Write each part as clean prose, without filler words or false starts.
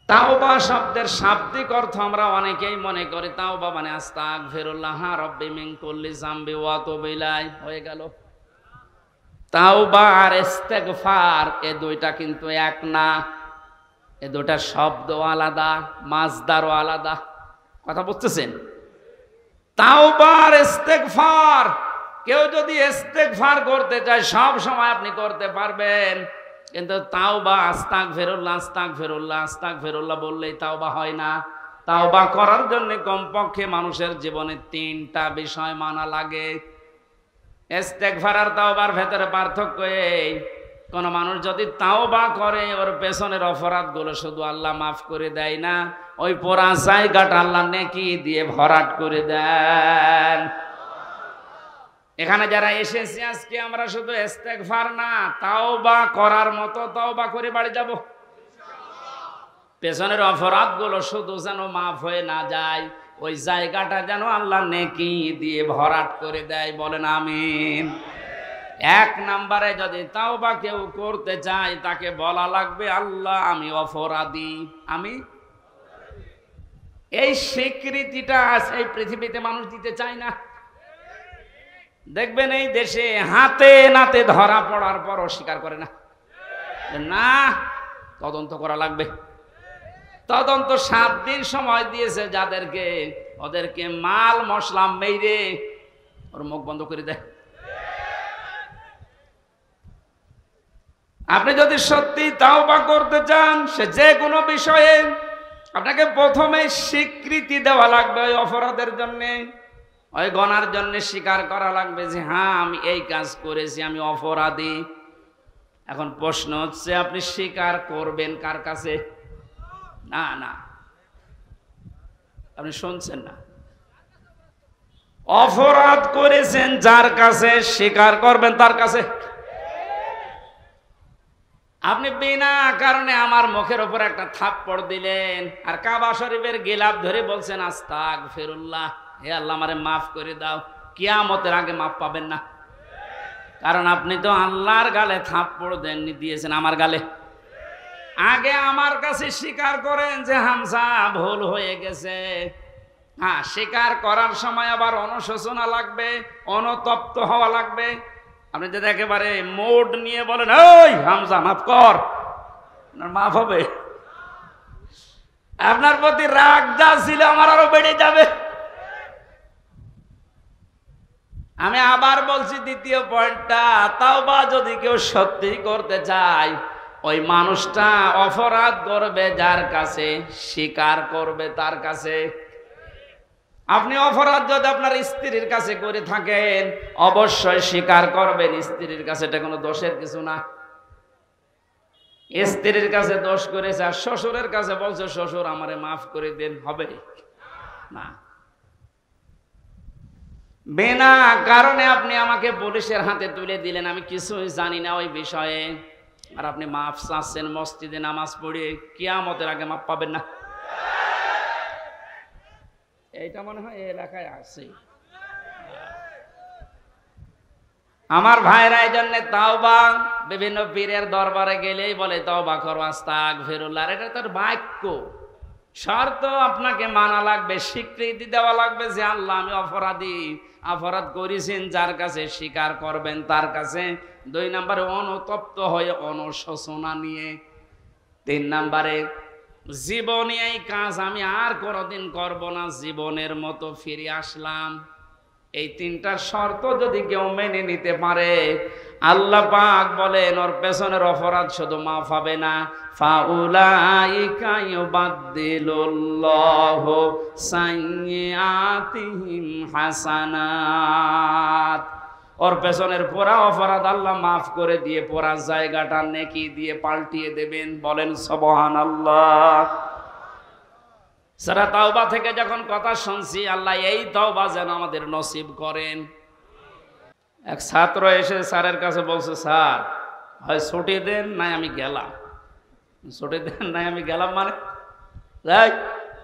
তাওবা শব্দের শাব্দিক অর্থ আমরা অনেকেই মনে করি তাওবা মানে আস্তাগফিরুল্লাহ রাব্বি মিন কুল্লি যামবি ওয়া আতুবু ইলাইহি, হয়ে গেল। তাওবা আর ইস্তেগফার এ দুইটা কিন্তু এক না, এ দুইটা শব্দ আলাদা, মাজদারও আলাদা। কথা বুঝতেছেন? তাওবা আর ইস্তেগফার, কেউ যদি ইস্তেগফার করতে চায় সব সময় আপনি করতে পারবেন, কিন্তু তাওবা আস্তাগফিরুল্লাহ আস্তাগফিরুল্লাহ আস্তাগফিরুল্লাহ বললেই তাওবা হয় না। তাওবা করার জন্য কমপক্ষে মানুষের জীবনে 3টা বিষয় মানা লাগে। ইস্তেগফার আর তাওবার ভেতরে পার্থক্য এই, কোন মানুষ যদি তাওবা করে ওর পেছনের অপরাধগুলো শুধু আল্লাহ মাফ করে দেয় না, ওই পোড়া জায়গাটা আল্লাহ নেকি দিয়ে ভরাট করে দেন। এখানে যারা এসেছি আজকে আমরা শুধু ইস্তেগফার না, তাওবা করার মতো তাওবা করে বাড়ি যাব। পেছনের অপরাধগুলো শুধু যেন মাফ হয়ে না যায়, ওই জায়গাটা যেন আল্লাহ নেকি দিয়ে ভরাট করে দেয়। বলেন আমিন। 1 নম্বরে যদি তাওবা কেউ করতে চায় তাকে বলা লাগবে আল্লাহ আমি অপরাধী, আমি। এই স্বীকৃতিটা এই পৃথিবীতে মানুষ দিতে চায় না। দেখবেন এই দেশে হাতে নাতে ধরা পড়ার পর অস্বীকার করে না, না তদন্ত করা লাগবে। তদন্ত 7 দিন সময় দিয়েছে যাদেরকে, ওদেরকে মাল মশলা মেরে ওর মুখ বন্ধ করে দেয়। আপনি যদি সত্যি তাওবা করতে চান সে যে কোনো বিষয়ে, আপনাকে প্রথমে স্বীকৃতি দেওয়া লাগবে ওই অপরাধের জন্য, ওই গুনার জন্য স্বীকার করা লাগবে যে হ্যাঁ আমি এই কাজ করেছি, আমি অপরাধী। এখন প্রশ্ন হচ্ছে আপনি স্বীকার করবেন কার কাছে? না না, আপনি শুনছেন না। অপরাধ করেছেন যার কাছে, স্বীকার করবেন তার কাছে। আপনি বিনা কারণে আমার মুখের উপর একটা থাপ্পড় দিলেন আর কাবা শরীফের গিলাফ ধরে বলছেন আস্তাগফিরুল্লাহ, হে আল্লাহ আমারে মাফ করে দাও, কিয়ামতের আগে মাফ পাবেন না। কারণ আপনি তো আল্লাহর গালে থাপ্পড় দেননি, দিয়েছেন আমার গালে। আগে আমার কাছে স্বীকার করেন যে হামজা ভুল হয়ে গেছে। হ্যাঁ, স্বীকার করার সময় আবার অনুশোচনা লাগবে, অনুতপ্ত হওয়া লাগবে। আপনি যদি একেবারে মোড নিয়ে বলেন ওই হামজা মাফ কর, মাফ হবে? আপনার প্রতি রাগ যা ছিল আমার আরো বেড়ে যাবে। আমি আবার বলছি দ্বিতীয় পয়েন্টটা, তাওবা যদি কেউ সত্যি করতে চায় ওই মানুষটা অপরাধ করবে যার কাছে, স্বীকার করবে তার কাছে। আপনি অপরাধ যদি আপনার স্ত্রীর কাছে করে থাকেন অবশ্যই স্বীকার করবেন স্ত্রীর কাছে, এটা কোনো দোষের কিছু না। স্ত্রীর কাছে দোষ করেছে আর শ্বশুরের কাছে বলছে শ্বশুর আমারে মাফ করে দেন, হবে না। বিনা কারণে আপনি আমাকে পুলিশের হাতে তুলে দিলেন, আমি কিছুই জানি না ওই বিষয়ে, আর আপনি মাফ চাচ্ছেন মসজিদে নামাজ পড়ে, কিয়ামতের আগে মাফ পাবেন না। এইটা মনে হয় এই এলাকায় আছে। আমার ভাইরা এই জন্য তাওবা বিভিন্ন পীরের দরবারে গেলেই বলে তাওবা করো আস্তাগফিরুল্লাহ, এটা তার বাক্য। শর্ত আপনাকে মানা লাগবে, স্বীকৃতি দেওয়া লাগবে যে আল্লাহ আমি অপরাধী, অপরাধ করেছেন যার কাছে, স্বীকার করবেন তার কাছে। 2 নম্বরে অনুতপ্ত হয়ে অনুশোচনা নিয়ে। 3 নম্বরে জীবনে এই কাজ আমি আর কোনোদিন করব না, জীবনের মতো ফিরে আসলাম। এই 3টা শর্ত যদি কেউ মেনে নিতে পারে আল্লাহ পাক বলেন ওর পেছনের অপরাধ শুধু মাফ হবে না, ফাউলাইকা ইউবাদদিলুল্লাহু সাইয়্যাতিহিম হাসানাত। ওর পেছনের পুরা অপরাধ আল্লাহ মাফ করে দিয়ে পুরা জায়গাটা নেকি দিয়ে পাল্টিয়ে দেবেন। বলেন সুবহানাল্লাহ। সূরা তাওবা থেকে যখন কথা শুনছি আল্লাহ এই তাওবা যেন আমাদের নসিব করেন। এক ছাত্র এসে স্যারের কাছে বলছে স্যার হয় ছুটি দেন নাই আমি গেলাম। ছুটি দেন নাই আমি গেলাম মানে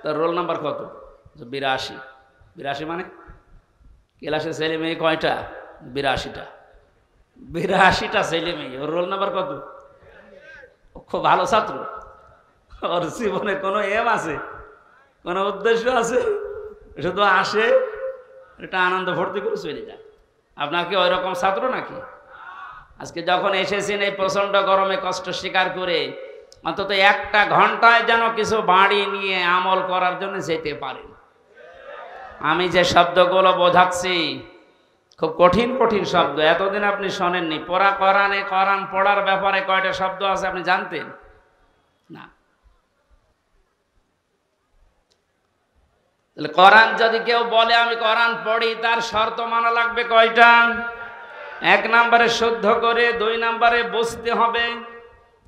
তার রোল নাম্বার কত? 82। 82 মানে ক্লাসে ছেলে মেয়ে কয়টা? 82টা। 82টা ছেলে মেয়ে, ওর রোল নাম্বার কত? খুব ভালো ছাত্র। ওর জীবনে কোনো এম আছে, কোনো উদ্দেশ্য আছে? শুধু আসে, এটা আনন্দ ভর্তি করে চলে যায়। আপনার কি ওই রকম ছাত্র নাকি? আজকে যখন এসেছেন এই প্রচন্ড গরমে কষ্ট স্বীকার করে, অন্তত একটা ঘন্টায় যেন কিছু বাড়ি নিয়ে আমল করার জন্য যেতে পারেন। আমি যে শব্দগুলো বোঝাচ্ছি খুব কঠিন কঠিন শব্দ, এতদিন আপনি শোনেননি। কোরআনে কোরআন পড়ার ব্যাপারে কয়টা শব্দ আছে আপনি জানতেন না? তাহলে কোরআন যদি কেউ বলে আমি কোরআন পড়ি, তার শর্ত মানা লাগবে কয়টা? 1 নম্বরে শুদ্ধ করে, 2 নম্বরে বুঝতে হবে,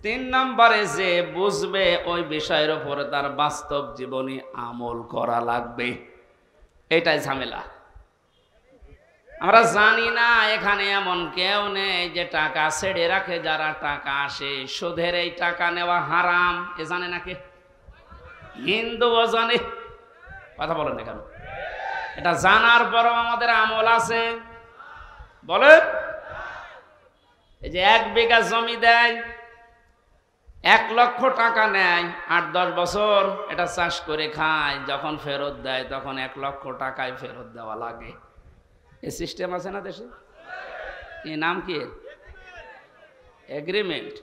3 নম্বরে যে বুঝবে ওই বিষয়ের উপরে তার বাস্তব জীবনে আমল করা লাগবে। এটাই ঝামেলা। আমরা জানি না এখানে এমন কেউ নেই যে টাকা ছেড়ে রাখে। যারা টাকা আসে, সুদের এই টাকা নেওয়া হারাম, এ জানে নাকি? হিন্দুও জানে, কথা বলেন না কেন? এটা জানার পরও আমাদের আমল আছে। বলে এই যে 1 বিঘা জমি দেয়, 1 লক্ষ টাকা নেয়, 8-10 বছর এটা চাষ করে খায়, যখন ফেরত দেয় তখন 1 লক্ষ টাকায় ফেরত দেওয়া লাগে। এই সিস্টেম আছে না দেশে? এই নাম কি? এগ্রিমেন্ট?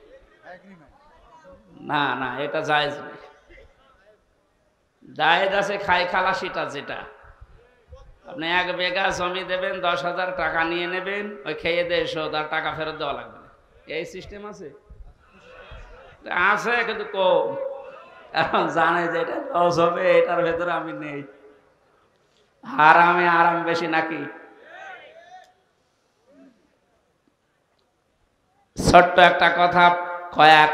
না না, এটা জায়েজ নেই। জায়েজ আছে খাই খালাসিটা, যেটা আপনি 1 বিঘা জমি দেবেন, 10,000 টাকা নিয়ে নেবেন, ওই খেয়ে দিয়ে শোধ, আর টাকা ফেরত দেওয়া লাগবে না। এই সিস্টেম আছে? আছে কিন্তু কম। এখন জানে যে এটা লস হবে, এটার ভেতরে আমি নেই। হারামে আরাম বেশি নাকি? ছোট্ট একটা কথা কয়েক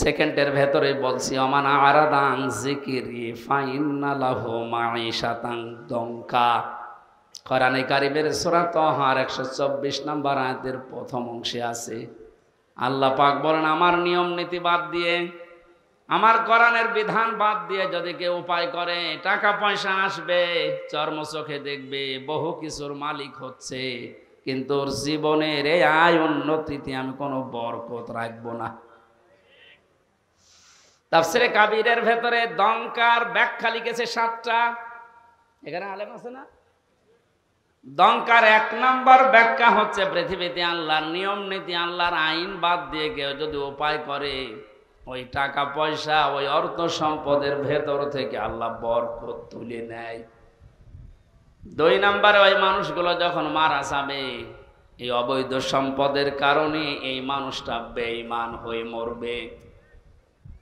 সেকেন্ডের ভেতরে বলছি। ওমান আরাদা আন যিকরি ফাইন্না লাহু মাঈশাতান দঙ্কা। কোরআনে কারিমের সূরা তাহার 124 নম্বর আয়াতের প্রথম অংশে আছে, আল্লাহ পাক বলেন, আমার নিয়ম নীতি বাদ দিয়ে, আমার কোরআনের বিধান বাদ দিয়ে যদি কেউ উপায় করে, টাকা পয়সা আসবে, চর্ম চোখে দেখবে, বহু কিছুর মালিক হচ্ছে, কিন্তু ওর জীবনের এই আয় উন্নতিতে আমি কোনো বরকত রাখবো না। তাফসীরে কাবীরের ভেতরে দঙ্কার ব্যাখ্যা লিখেছে 7টা। এখানে আলেম আছে না? দঙ্কার 1 নম্বর ব্যাখ্যা হচ্ছে, পৃথিবীতে আল্লাহর নিয়ম নীতি, আল্লাহর আইন বাদ দিয়ে কেউ যদি উপায় করে, ওই টাকা পয়সা, ওই অর্থ সম্পদের ভেতর থেকে আল্লাহ বরকত তুলে নেয়। 2 নম্বরে ওই মানুষগুলো যখন মারা যাবে, এই অবৈধ সম্পদের কারণে এই মানুষটা বেঈমান হয়ে মরবে।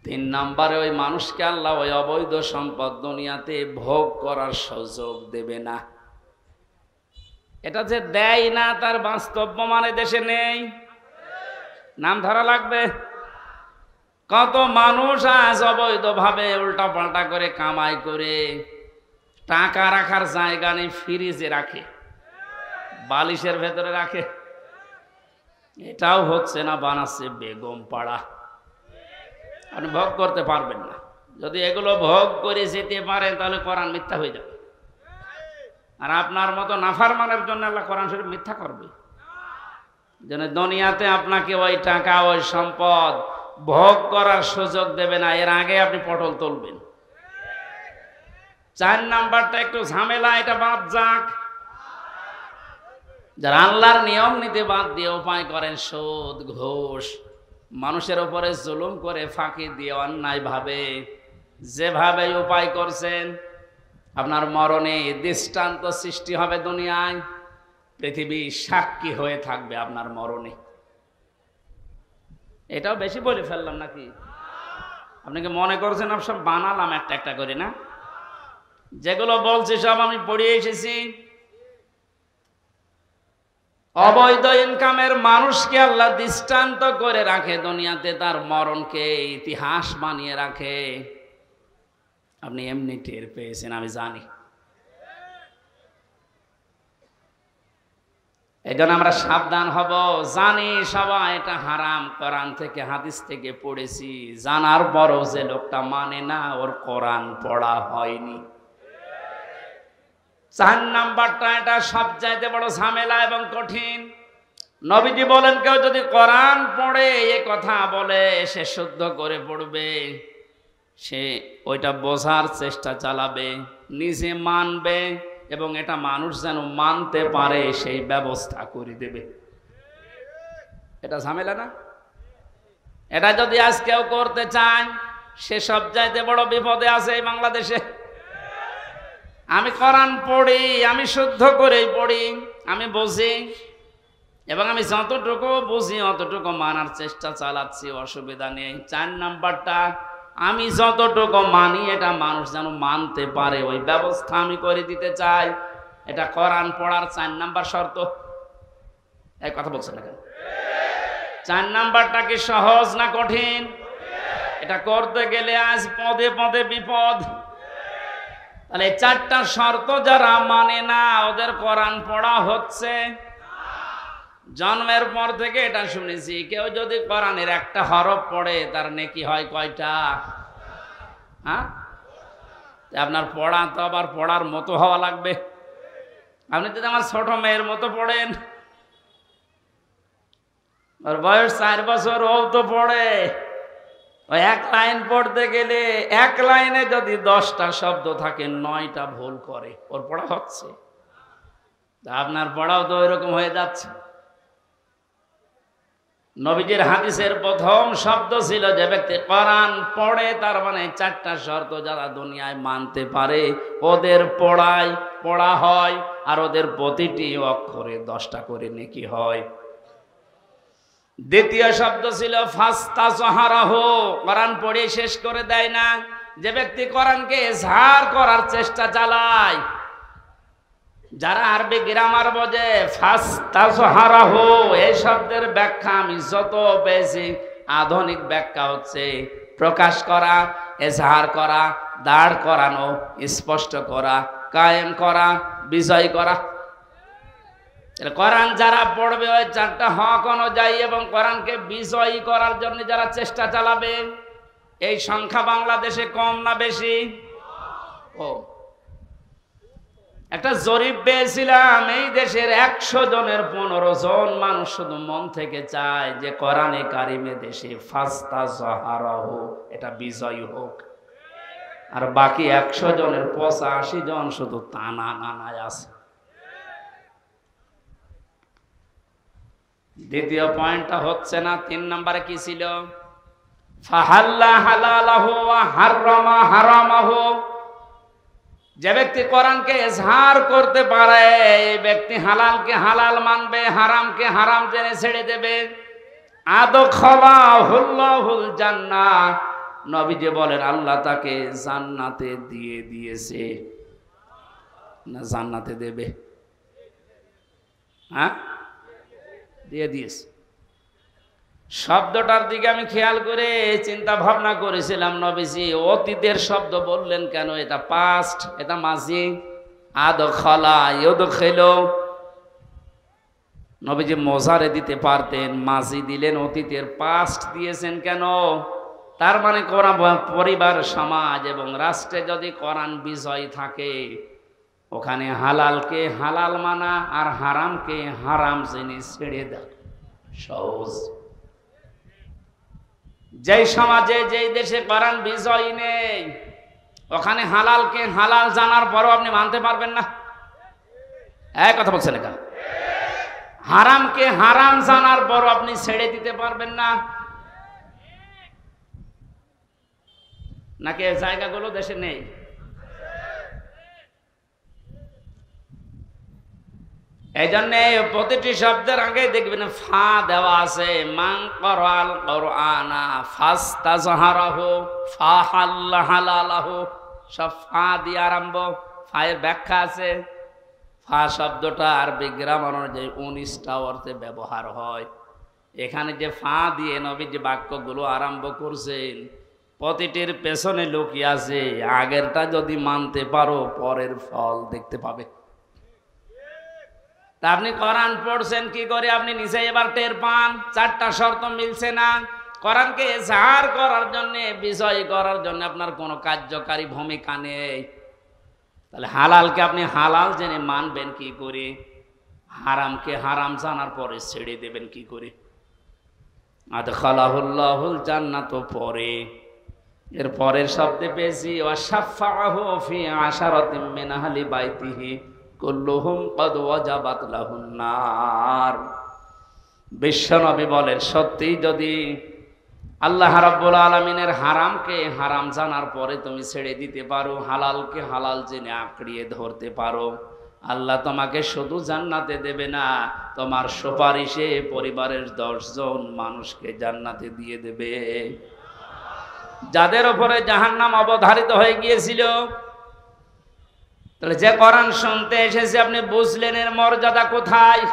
3 নম্বরে ওই মানুষকে আল্লাহ ওই অবৈধ সম্পদ দুনিয়াতে ভোগ করার সুযোগ দেবে না। এটা যে দেয় না তার বাস্তব প্রমাণ দেশে নেই, নাম ধরা লাগবে। কত মানুষ আজ অবৈধভাবে উল্টা পাল্টা করে কামাই করে টাকা রাখার জায়গা নেই, ফ্রিজে রাখে, বালিশের ভেতরে রাখে। এটাও হচ্ছে না, বানাচ্ছে বেগম পাড়া। আপনি ভোগ করতে পারবেন না। যদি এগুলো ভোগ করে যেতে পারেন তাহলে কোরআন মিথ্যা হয়ে যাবে। আর আপনার মতো নাফরমানের জন্য আল্লাহ কোরআন শরীফ মিথ্যা করবে। যেন দুনিয়াতে আপনাকে ওই টাকা, ওই সম্পদ ভোগ করার সুযোগ দেবে না, এর আগে আপনি পটল তুলবেন। 4 নাম্বারটা একটু ঝামেলা, এটা বাদ যাক। যারা আল্লাহর নিয়ম নীতি বাদ দিয়ে উপায় করেন সুদ, ঘুষ, মানুষের উপরে জুলুম করে, ফাঁকি দিয়ে, অন্যায় ভাবে যেভাবে উপায় করছেন, আপনার মরণে দৃষ্টান্ত সৃষ্টি হবে দুনিয়ায়। পৃথিবী সাক্ষী হয়ে থাকবে আপনার মরণে। এটাও বেশি বলে ফেললাম নাকি? আপনি কি মনে করছেন সব বানালাম একটা একটা করে? না, যেগুলো বলছি সব আমি পড়িয়ে এসেছি। অবৈধ ইনকামের মানুষকে আল্লাহ দৃষ্টান্ত করে রাখে দুনিয়াতে, তার মরণকে ইতিহাস বানিয়ে রাখে। আপনি এমনি টের পেয়েছেন, আমি জানি। এই জন্য আমরা সাবধান হব। জানি সবাই এটা হারাম, কোরআন থেকে হাদিস থেকে পড়েছি, জানার পরও যে লোকটা মানে না, ওর কোরআন পড়া হয়নি। 4 নাম্বারটা, এটা সবচাইতে বড় ঝামেলা এবং কঠিন। নবীজি বলেন, কেউ যদি কোরআন পড়ে এ কথা বলে, সে শুদ্ধ করে পড়বে, সে ওইটা বোঝার চেষ্টা চালাবে, নিজে মানবে, এবং এটা মানুষ যেন মানতে পারে সেই ব্যবস্থা করে দেবে। এটা ঝামেলা না? এটা যদি আজ কেউ করতে চায়, সে সব চাইতে বড় বিপদে আছে এই বাংলাদেশে। আমি কোরআন পড়ি, আমি শুদ্ধ করেই পড়ি, আমি বুঝি, এবং আমি যতটুকু বুঝি অতটুকু মানার চেষ্টা চালাচ্ছি, অসুবিধা নেই। 4 নাম্বারটা, আমি যতটুকু মানি এটা মানুষ যেন মানতে পারে ওই ব্যবস্থা আমি করে দিতে চাই। এটা কোরআন পড়ার 4 নাম্বার শর্ত। এই কথা বলছেন না কেন? 4 নাম্বারটা কি সহজ না কঠিন? এটা করতে গেলে আজ পদে পদে বিপদ। তাহলে 4টা শর্ত যারা মানে না, ওদের কোরআন পড়া হচ্ছে। জন্মের পর থেকে এটা শুনেছি, কেউ যদি কোরআনের একটা হরফ পড়ে তার নেকি হয় কয়টা? হ্যাঁ, আপনার পড়া তো আবার পড়ার মতো হওয়া লাগবে। আপনি যদি আমার ছোট মেয়ের মতো পড়েন, ওর বয়স 4 বছর, ও তো পড়ে, ওই 1 লাইন পড়তে গেলে 1 লাইনে যদি 10টা শব্দ থাকে 9টা ভুল করে, ওর পড়া হচ্ছে। আপনার পড়াও তো ওইরকম হয়ে যাচ্ছে। নবীজির হাদিসের প্রথম শব্দ ছিল, যে ব্যক্তি কোরআন পড়ে, তার মানে 4টা শর্ত যারা দুনিয়ায় মানতে পারে ওদের পড়া হয়, আর ওদের প্রতিটি অক্ষরে 10টা করে নেকি হয়। দ্বিতীয় শব্দ ছিল ফাস্তাজহারাহু, কোরআন পড়ে শেষ করে দেয় না, যে ব্যক্তি কোরআনকে ইজহার করার চেষ্টা চালায়। যারা আরবি গ্রামার বোঝে, ফাস্তাজহারাহু এই শব্দের ব্যাখ্যা আমি যত পেয়েছি, আধুনিক ব্যাখ্যা হচ্ছে প্রকাশ করা, ইজহার করা, দাঁড় করানো, স্পষ্ট করা, কায়েম করা, বিজয় করা। কোরআন যারা পড়বে ওই 4টা হক অনুযায়ী এবং কোরআনকে বিজয়ী করার জন্য যারা চেষ্টা চালাবে, এই সংখ্যা বাংলাদেশে কম না বেশি? ও, একটা জরিপ পেয়েছিলাম, এই দেশের 100 জনের 15 জন মানুষ শুধু মন থেকে চায় যে কোরআনে কারিমে দেশে ফাস্তাজহারাহু এটা বিজয়ী হোক, আর বাকি 100 জনের 85 জন শুধু টানা নানায় আছে। দ্বিতীয় পয়েন্টটা হচ্ছে না। 3 নম্বরে কি ছিল? ফাহাল্লা হালালাহু ওয়া হারামা হারামাহু, যে ব্যক্তি কোরআনকে ইজহার করতে পারে এই ব্যক্তি হালালকে হালাল মানবে, হারামকে হারাম জেনে ছেড়ে দেবে। আদখালাহুল্লাহুল জান্নাহ, নবীজি বলেন আল্লাহ তাকে জান্নাতে দিয়ে দিয়েছে, না জান্নাতে দেবে? হ্যাঁ, দিয়ে দিয়েছে। শব্দটার দিকে আমি খেয়াল করে চিন্তা ভাবনা করেছিলাম, নবীজি অতীতের শব্দ বললেন কেন? এটা পাস্ট, এটা মাজি। আদখালা ইউদখিলু, নবীজি মোজারে দিতে পারতেন, মাজি দিলেন, অতীতের পাস্ট দিয়েছেন কেন? তার মানে কোরআন পরিবার, সমাজ এবং রাষ্ট্রে যদি কোরআন বিজয় থাকে, ওখানে হালালকে হালাল মানা আর হারামকে হারাম জেনে ছেড়ে দেয় সহজ। যেই সমাজে, যেই দেশে কোরআন বিজয় নেই, ওখানে হালালকে হালাল জানার পরও আপনি মানতে পারবেন না। এক কথা বলছেন এখানে, হারামকে হারাম জানার পরও আপনি ছেড়ে দিতে পারবেন না। নাকি এই জায়গাগুলো দেশে নেই? এই জন্য প্রতিটি শব্দের আগে দেখবেন ফা দেওয়া আছে। মান ক্বারাআল কুরআনা ফাস্তাজহারাহু ফাহাল্লা হালালাহু, সব ফা দিয়ে আরম্ভ। ফায়ের ব্যাখ্যা আছে। ফা শব্দটা আরবি গ্রামার অনুযায়ী 19টা অর্থে ব্যবহার হয়। এখানে যে ফা দিয়ে নবী যে বাক্যগুলো আরম্ভ করছেন, প্রতিটির পেছনে লুকিয়ে আছে আগেরটা যদি মানতে পারো পরের ফল দেখতে পাবে। তা আপনি কোরআন পড়ছেন কি করে? আপনি নিজে এবার টের পান 4টা শর্ত মিলছে না। কোরআনকে ইজহার করার জন্য, বিজয় করার জন্য আপনার কোনো কার্যকারী ভূমিকা নেই। তাহলে হালালকে আপনি হালাল জেনে মানবেন কি করে? হারামকে হারাম জানার পরে ছেড়ে দেবেন কি করে? আদখালাহুল্লাহুল জান্নাত পরে, এর পরের শব্দে পেয়েছি ওয়াশাফাআহু ফি আশারাতিন মিন আহলি বাইতিহি কুল্লুহুম ক্বাদ ওয়াজাবাত লাহুন নার। বিশ্বনবী বলেন, সত্যি যদি আল্লাহ রাব্বুল আলামিনের হারামকে হারাম জানার পরে তুমি ছেড়ে দিতে পারো, হালালকে হালাল জেনে আঁকড়িয়ে ধরতে পারো, আল্লাহ তোমাকে শুধু জান্নাতে দেবে না, তোমার সুপারিশে পরিবারের 10 জন মানুষকে জান্নাতে দিয়ে দেবে। যাদের উপরে জাহান্নাম অবধারিত হয়ে গিয়েছিল, তাহলে যে কোরআন শুনতে এসেছে আপনি বুঝলেন এর মর্যাদা কোথায়।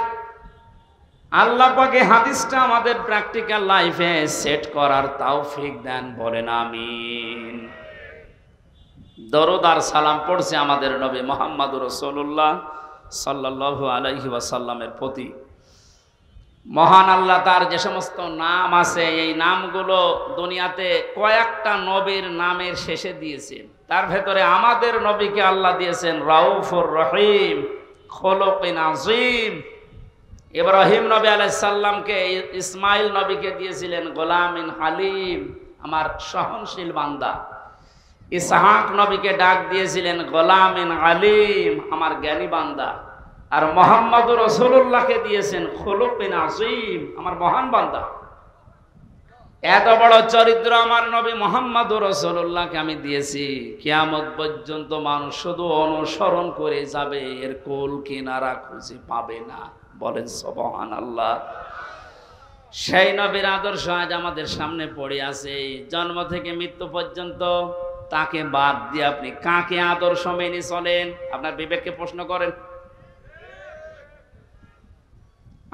আল্লাহ পাকে হাদিসটা আমাদের প্র্যাকটিক্যাল লাইফে সেট করার তৌফিক দেন, বলেন আমিন। দরুদ আর সালাম পড়ছে আমাদের নবী মুহাম্মদুর রাসূলুল্লাহ সাল্লাল্লাহু আলাইহি ওয়াসাল্লামের প্রতি। মহান আল্লাহ তার যে সমস্ত নাম আছে, এই নামগুলো দুনিয়াতে কয়েকটা নবীর নামের শেষে দিয়েছেন। তার ভেতরে আমাদের নবীকে আল্লাহ দিয়েছেন রাউফুর রহিম, খুলুকিন আযীম। ইব্রাহিম নবী আলাইহিস সালামকে ইসমাইল নবীকে দিয়েছিলেন গোলামিন হালিম, আমার সহনশীল বান্দা। ইসহাক নবীকে ডাক দিয়েছিলেন গোলামিন আলিম, আমার জ্ঞানী বান্দা। আর মুহাম্মদুর রাসূলুল্লাহকে দিয়েছেন খুলুকিন আযীম, আমার মহান বান্দা। এত বড় চরিত্র আমার নবী মুহাম্মদুর রাসূলুল্লাহকে আমি দিয়েছি, কিয়ামত পর্যন্ত মানুষ শুধু অনুসরণ করে যাবে, এর কুল কিনারা খুঁজে পাবে না, বলেন সুবহানাল্লাহ। সেই নবীর আদর্শ আজ আমাদের সামনে পড়ে আছে। জন্ম থেকে মৃত্যু পর্যন্ত তাকে বাদ দিয়ে আপনি কাকে আদর্শ মেনে চলেন? আপনার বিবেককে প্রশ্ন করেন।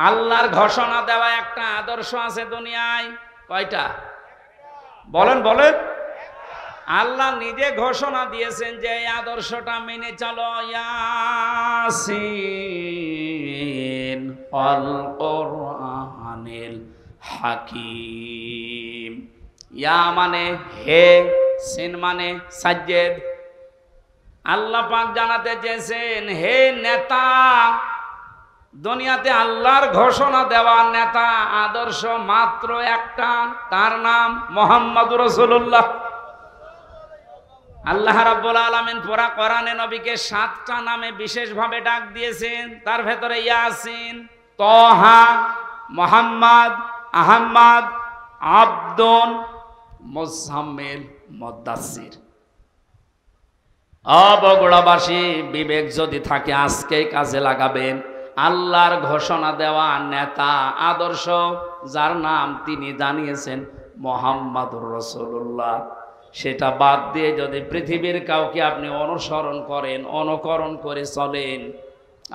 আল্লাহর ঘোষণা দেওয়া একটা আদর্শ আছে দুনিয়ায়, কয়টা? বলেন বলেন। আল্লাহ নিজে ঘোষণা দিয়েছেন যে এই আদর্শটা মেনে চলো। ইয়াসিন ওয়াল কুরআনিল হাকিম। ইয়া মানে হে, সিন মানে সাজ্জেদ। আল্লাহ পাক জানাতে চেয়েছেন, হে নেতা, দুনিয়াতে আল্লাহর ঘোষণা দেওয়া নেতা আদর্শ মাত্র একটা, তার নাম মুহাম্মদুর রাসূলুল্লাহ। আল্লাহ রাব্বুল আলামিন পুরা কোরআনে নবীকে 7টা নামে বিশেষভাবে ডাক দিয়েছেন। তার ভেতরে ইয়াসিন, তহা, মুহাম্মদ, আহমদ, আব্দুন, মুজাম্মিল, মুদাসসির। বগুড়াবাসী, বিবেক যদি থাকে আজকেই কাজে লাগাবেন। আল্লাহর ঘোষণা দেওয়া নেতা আদর্শ যার নাম তিনি জানিয়েছেন মুহাম্মদুর রাসূলুল্লাহ, সেটা বাদ দিয়ে যদি পৃথিবীর কাউকে আপনি অনুসরণ করেন, অনুকরণ করে চলেন,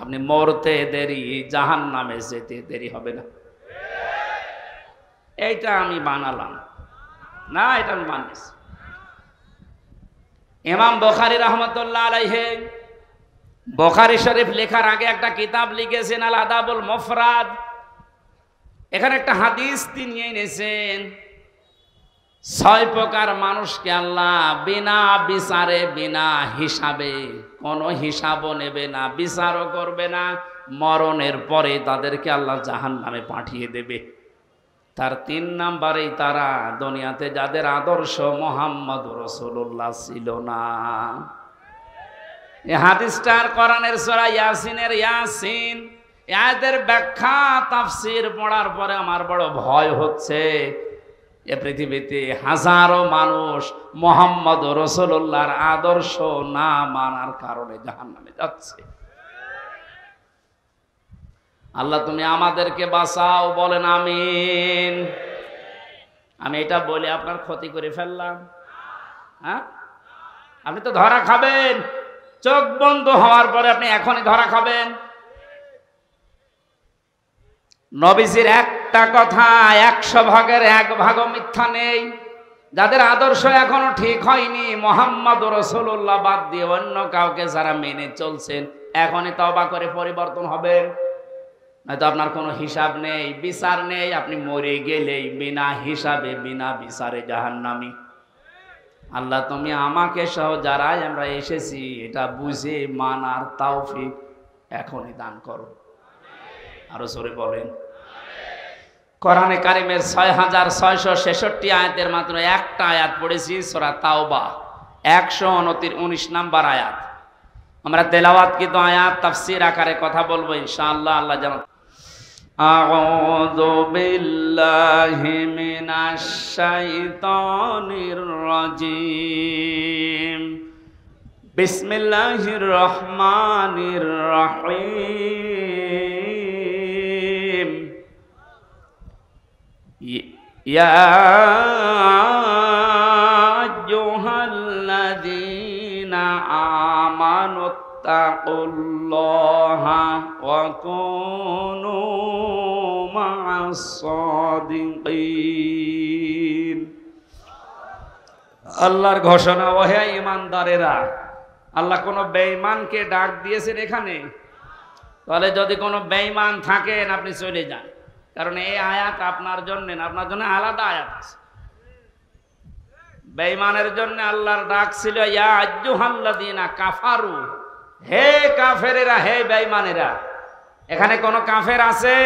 আপনি মরতে দেরি, জাহান্নামে যেতে দেরি হবে না। এইটা আমি বানালাম না, এটা আমি বানিয়েছি। ইমাম বুখারী রাহমাতুল্লাহ আলাইহি বুখারী শরীফ লেখার আগে একটা কিতাব লিখেছেন আল আদাবুল মুফরাদ। এখানে একটা হাদিস তিনি এনেছেন, 6 প্রকার মানুষকে আল্লাহ বিনা বিচারে, বিনা হিসাবে, কোনো হিসাবও নেবে না, বিচারও করবে না, মরণের পরে তাদেরকে আল্লাহ জাহান্নামে পাঠিয়ে দেবে। তার 3 নাম্বারেই তারা দুনিয়াতে যাদের আদর্শ মুহাম্মদুর রাসূলুল্লাহ ছিল না। এই হাদিসটার কোরআনের সূরা ইয়াসিনের ইয়াসিন, এদের ব্যাখ্যা তাফসীর পড়ার পরে আমার বড় ভয় হচ্ছে। এ পৃথিবীতে হাজারো মানুষ মুহাম্মদুর রাসূলুল্লাহর আদর্শ না মানার কারণে জাহান্নামে যাচ্ছে। আল্লাহ তুমি আমাদেরকে বাঁচাও, বলেন আমিন। আমি এটা বলে আপনার ক্ষতি করে ফেললাম? হ্যাঁ, আপনি তো ধরা খাবেন। চোখ বন্ধ হওয়ার পরে আপনি এখনই ধরা খাবেন। নবীজির একটা কথা 100 ভাগের 1 ভাগও মিথ্যা নেই। যাদের আদর্শ এখনো ঠিক হয়নি, মুহাম্মদুর রাসূলুল্লাহ বাদ দিয়ে অন্য কাউকে যারা মেনে চলছেন, এখনই তওবা করে পরিবর্তন হবেন, নয়তো আপনার কোনো হিসাব নেই, বিচার নেই। আপনি মরে গেলেই বিনা হিসাবে, বিনা বিচারে জাহান্নামী। আল্লাহ তুমি আমাকে সহ যারাই আমরা এসেছি এটা বুঝে মানার তৌফিক এখনই দান করো। আরো জোরে বলেন। কোরআনে কারিমের ৬৬৬৬ আয়াতের মাত্র একটা আয়াত পড়েছি, সূরা তাওবা ১১৯ নাম্বার আয়াত। আমরা তেলাওয়াতকৃত আয়াত তাফসীর আকারে কথা বলবো ইনশাআল্লাহ। আল্লাহ যেন আউযু বিল্লাহি মিনাশ শাইতানির রাজীম। বিসমিল্লাহির রহমানির রহিম। ইয়া আইয়ুহাল্লাযীনা আমানুত্তাকুল্লাহা ওয়া কুনু মা'আস সাদিকিন। আল্লাহর ঘোষণা, ওহে ঈমানদারেরা। আল্লাহ কোন বেঈমানকে ডাক দিয়েছেন এখানে? তাহলে যদি কোনো বেঈমান থাকেন আপনি চলে যান, কারণ এই আয়াত আপনার জন্য না, আপনার জন্য আলাদা আয়াত আছে। বেঈমানের জন্য আল্লাহর ডাক ছিল ইয়া আইয়ুহাল্লাযীনা কাফারু, হে কাফেরেরা, হে বেঈমানেরা। এখানে কোন কাফের আছে?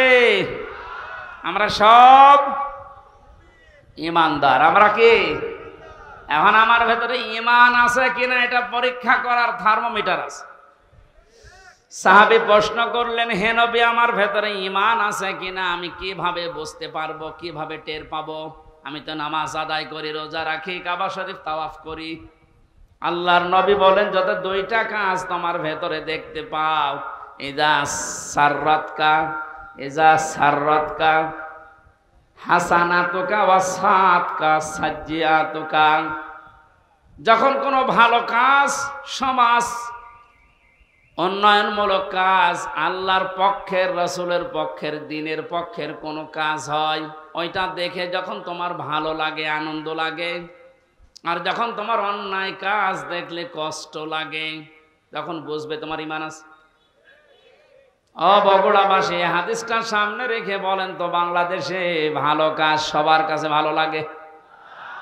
আমরা সব ঈমানদার। আমরা কি? এখন আমার ভেতরে ঈমান আছে কিনা এটা পরীক্ষা করার থার্মোমিটার আছে। সাহাবী প্রশ্ন করলেন, হে নবী, আমার ভেতরে ঈমান আছে কিনা আমি কিভাবে বুঝতে পারবো, কিভাবে টের পাবো? আমি তো নামাজ আদায় করি, রোজা রাখি, কাবা শরীফ তাওয়াফ করি। আল্লাহর নবী বলেন, যত দুইটা কাজ তোমার ভেতরে দেখতে পাও, ইজা সাররাতকা হাসানাতুকা ওয়া সাআতকা সাজ্জিয়াতুকা। যখন কোনো ভালো কাজ, সমাজ উন্নয়নমূলক কাজ, আল্লাহর পক্ষের, রাসূলের পক্ষের, দ্বীনের পক্ষের কোনো কাজ হয়, ওইটা দেখে যখন তোমার ভালো লাগে, আনন্দ লাগে, আর যখন তোমার অন্যায় কাজ দেখলে কষ্ট লাগে, তখন বুঝবে তোমার ঈমান আছে। ও বগুড়াবাসী, হাদিসটা সামনে রেখে বলেন তো, বাংলাদেশে ভালো কাজ সবার কাছে ভালো লাগে?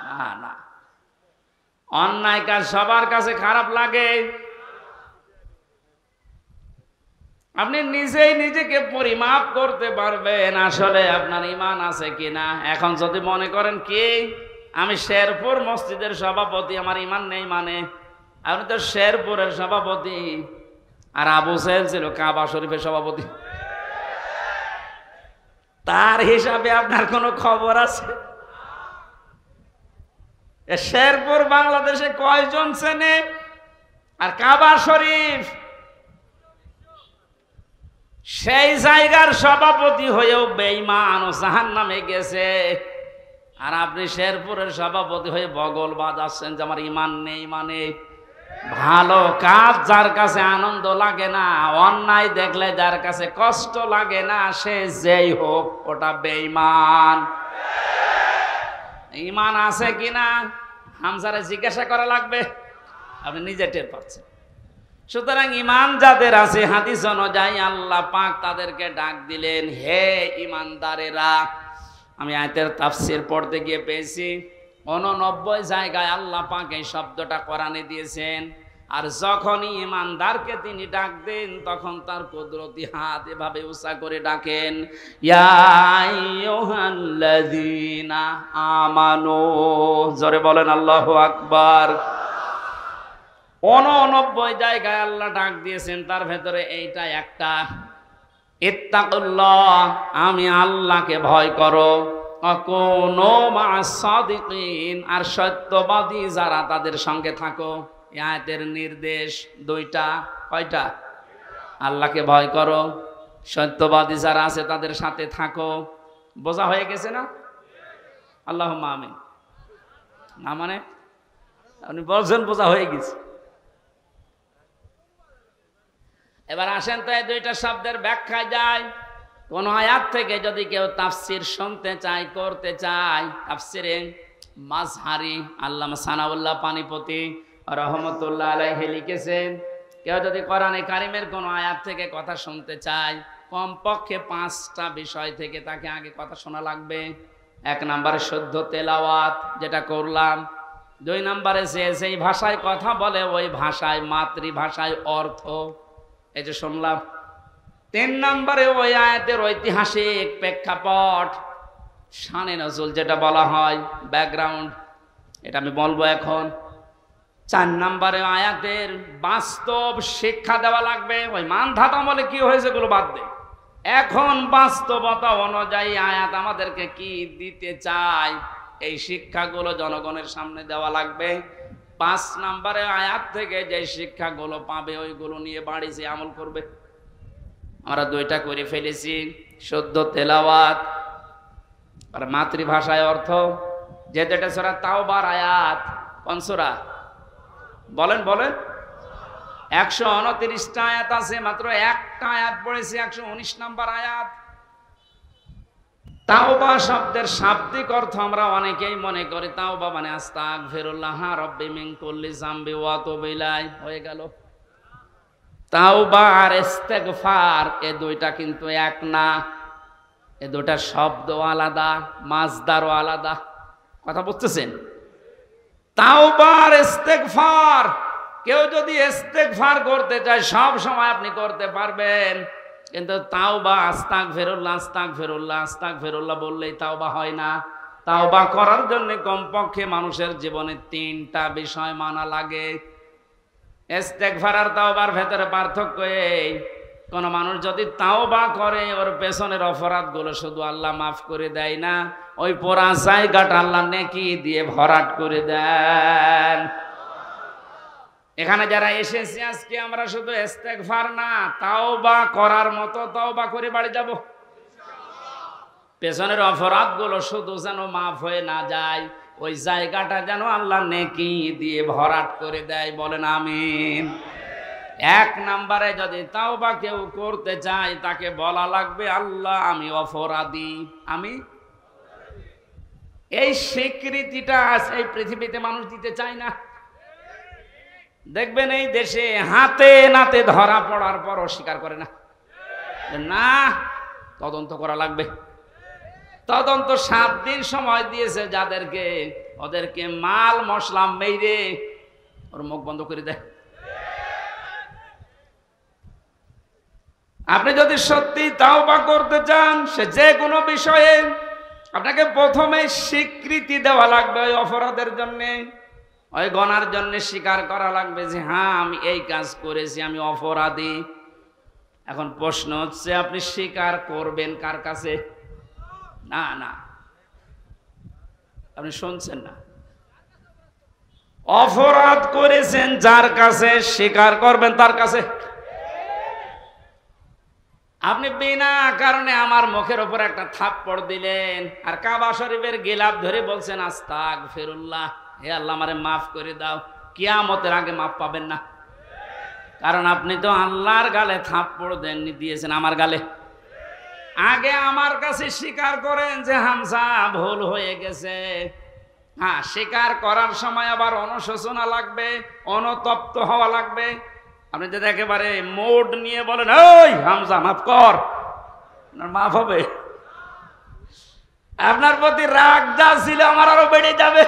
না না, অন্যায় কাজ সবার কাছে খারাপ লাগে। আপনি নিজেই নিজেকে পরিমাপ করতে পারবেন আসলে আপনার ঈমান আছে কিনা। এখন যদি মনে করেন কি আমি শেরপুর মসজিদের সভাপতি, আমার ঈমান নেই, মানে আপনি তো শেরপুরের সভাপতি, আর আবু সাহেল ছিল কাবা শরীফের সভাপতি। তার হিসাবে আপনার কোনো খবর আছে? শেরপুর বাংলাদেশে কয়জন চেনে? আর কাবা শরীফ সেই জায়গার সভাপতি হয়েও বেঈমান ও জাহান্নামে গেছে, আর আপনি শেরপুরের সভাপতি হয়ে বগল বাজাচ্ছেন যে আমার ঈমান নেই। মানে ভালো কাজ যার কাছে আনন্দ লাগে না, অন্যায় দেখলে যার কাছে কষ্ট লাগে না, সে যেই হোক ওটা বেঈমান। ঈমান আছে কিনা হামজারে জিজ্ঞাসা করা লাগবে, আপনি নিজে টের পাচ্ছেন। সুতরাং ঈমান যাদের আছে, হাদিস অনুযায়ী আল্লাহ পাক তাদেরকে ডাক দিলেন, হে ঈমানদারেরা। আমি আয়াতের তাফসীর পড়তে গিয়ে পেয়েছি 89 জায়গায় আল্লাহ পাক এই শব্দটা কোরআনে দিয়েছেন। আর যখনই ঈমানদারকে তিনি ডাক দেন, তখন তার কুদরতি হাত এভাবে উঁচা করে ডাকেন, ইয়া আইয়ুহাল্লাযীনা আমানু। জোরে বলেন আল্লাহু আকবার। 89 জায়গায় আল্লাহ ডাক দিয়েছেন, তার ভেতরে এইটা একটা, ইত্তাকুল্লাহ, আমি আল্লাহকে ভয় করো, অকুনু মা'আস সাদিকিন, আর সত্যবাদী যারা তাদের সঙ্গে থাকো। এই আয়াতের নির্দেশ দুইটা। কয়টা? আল্লাহকে ভয় করো, সত্যবাদী যারা আছে তাদের সাথে থাকো। বোঝা হয়ে গেছে না? আল্লাহুম্মা আমিন। না মানে আপনি বলছেন বোঝা হয়ে গেছে। এবার আসেন তো এই দুইটা শব্দের ব্যাখ্যায় যায়। কোন আয়াত থেকে যদি কেউ তাফসীর শুনতে চায়, করতে চায়, তাফসীরে মাজহারি আল্লামা সানাউল্লাহ পানিপতি রহমতুল্লাহ আলাইহি লিখেছেন, কেউ যদি কোরআনে কারিমের কোন আয়াত থেকে কথা শুনতে চায়, কমপক্ষে 5টা বিষয় থেকে তাকে আগে কথা শোনা লাগবে। 1 নম্বরে শুদ্ধ তেলাওয়াত, যেটা করলাম। 2 নম্বরে যেই ভাষায় কথা বলে ওই ভাষায়, মাতৃভাষায় অর্থ, এই যে শুনলাম। 3 নম্বরে ওই আয়াতের ঐতিহাসিক প্রেক্ষাপট, শানে নজুল যেটা বলা হয় ব্যাকগ্রাউন্ড, এটা আমি বলবো এখন। 4 নম্বরে আয়াতের বাস্তব শিক্ষা দেওয়া লাগবে। ওই মানধাতা বলে কি হয়েছে এগুলো বাদ দে, এখন বাস্তবতা অনুযায়ী আয়াত আমাদেরকে কি দিতে চায় এই শিক্ষাগুলো জনগণের সামনে দেওয়া লাগবে। 5 নম্বরে আয়াত থেকে যে শিক্ষাগুলো পাবে ওইগুলো নিয়ে বাড়ি যে আমল করবে। আমরা 2টা করে ফেলেছি, শুদ্ধ তেলাওয়াত আর মাতৃভাষায় অর্থ। যেটা সূরা তাওবার আয়াত, কোন সূরা বলেন বলেন? 129টা আয়াত আছে, মাত্র একটা আয়াত পড়েছি, 119 নম্বর আয়াত। তাওবা শব্দের শাব্দিক অর্থ আমরা অনেকেই মনে করি তাওবা মানে আস্তাগফিরুল্লাহ রাব্বি মিন কুল্লি যামবি ওয়া আতুবু ইলাইহি, হয়ে গেল। তাওবা আর ইস্তেগফার এই 2টা কিন্তু এক না, এই 2টা শব্দ আলাদা, মাজদারও আলাদা। কথা বুঝতেছেন? তাওবা আর ইস্তেগফার, কেউ যদি ইস্তেগফার করতে চায় সব সময় আপনি করতে পারবেন, কিন্তু তাওবা আস্তাগফিরুল্লাহ আস্তাগফিরুল্লাহ আস্তাগফিরুল্লাহ বললেই তাওবা হয় না। তাওবা করার জন্য কমপক্ষে মানুষের জীবনে 3টা বিষয় মানা লাগে। ইস্তেগফার আর তাওবার ভেতরে পার্থক্য এই, কোন মানুষ যদি তাওবা করে ওর পেছনের অপরাধগুলো শুধু আল্লাহ মাফ করে দেয় না, ওই পোড়া জায়গাটা আল্লাহ নেকি দিয়ে ভরাট করে দেন। এখানে যারা এসেছি আজকে আমরা শুধু ইস্তেগফার না, তাওবা করার মতো তাওবা করে বাড়ি যাব। পেছনের অপরাধগুলো শুধু যেন মাফ হয়ে না যায়, ওই জায়গাটা যেন আল্লাহ নেকি দিয়ে ভরাট করে দেয়। বলেন আমিন। 1 নম্বরে যদি তাওবা কেউ করতে চায় তাকে বলা লাগবে আল্লাহ আমি অপরাধী, আমি। এই স্বীকৃতিটা এই পৃথিবীতে মানুষ দিতে চায় না। দেখবেন এই দেশে হাতে নাতে ধরা পড়ার পর অস্বীকার করে না, না তদন্ত করা লাগবে। তদন্ত 7 দিন সময় দিয়েছে যাদেরকে, ওদেরকে মাল মশলা মেরে ওর মুখ বন্ধ করে দেয়। আপনি যদি সত্যি তাওবা করতে চান সে যে কোনো বিষয়ে, আপনাকে প্রথমে স্বীকৃতি দেওয়া লাগবে ওই অপরাধের জন্যে, ওই গুনার জন্য স্বীকার করা লাগবে যে হ্যাঁ আমি এই কাজ করেছি, আমি অপরাধী। এখন প্রশ্ন হচ্ছে আপনি স্বীকার করবেন কার কাছে? না না, আপনি শুনছেন না। অপরাধ করেছেন যার কাছে, স্বীকার করবেন তার কাছে। আপনি বিনা কারণে আমার মুখের উপর একটা থাপ্পড় দিলেন আর কাবা শরীফের গিলাফ ধরে বলছেন আস্তাগফিরুল্লাহ, হে আল্লাহ আমারে মাফ করে দাও, কিয়ামতের আগে মাফ পাবেন না। কারণ আপনি তো আল্লাহর গালে থাপ্পড় দেননি, দিয়েছেন আমার গালে। আগে আমার কাছে স্বীকার করেন যে হামজা ভুল হয়ে গেছে। হ্যাঁ, স্বীকার করার সময় আবার অনুশোচনা লাগবে, অনুতপ্ত হওয়া লাগবে। আপনি যদি একেবারে মোড নিয়ে বলেন ওই হামজা মাফ কর, মাফ হবে? আপনার প্রতি রাগ যা ছিল আমার আরো বেড়ে যাবে।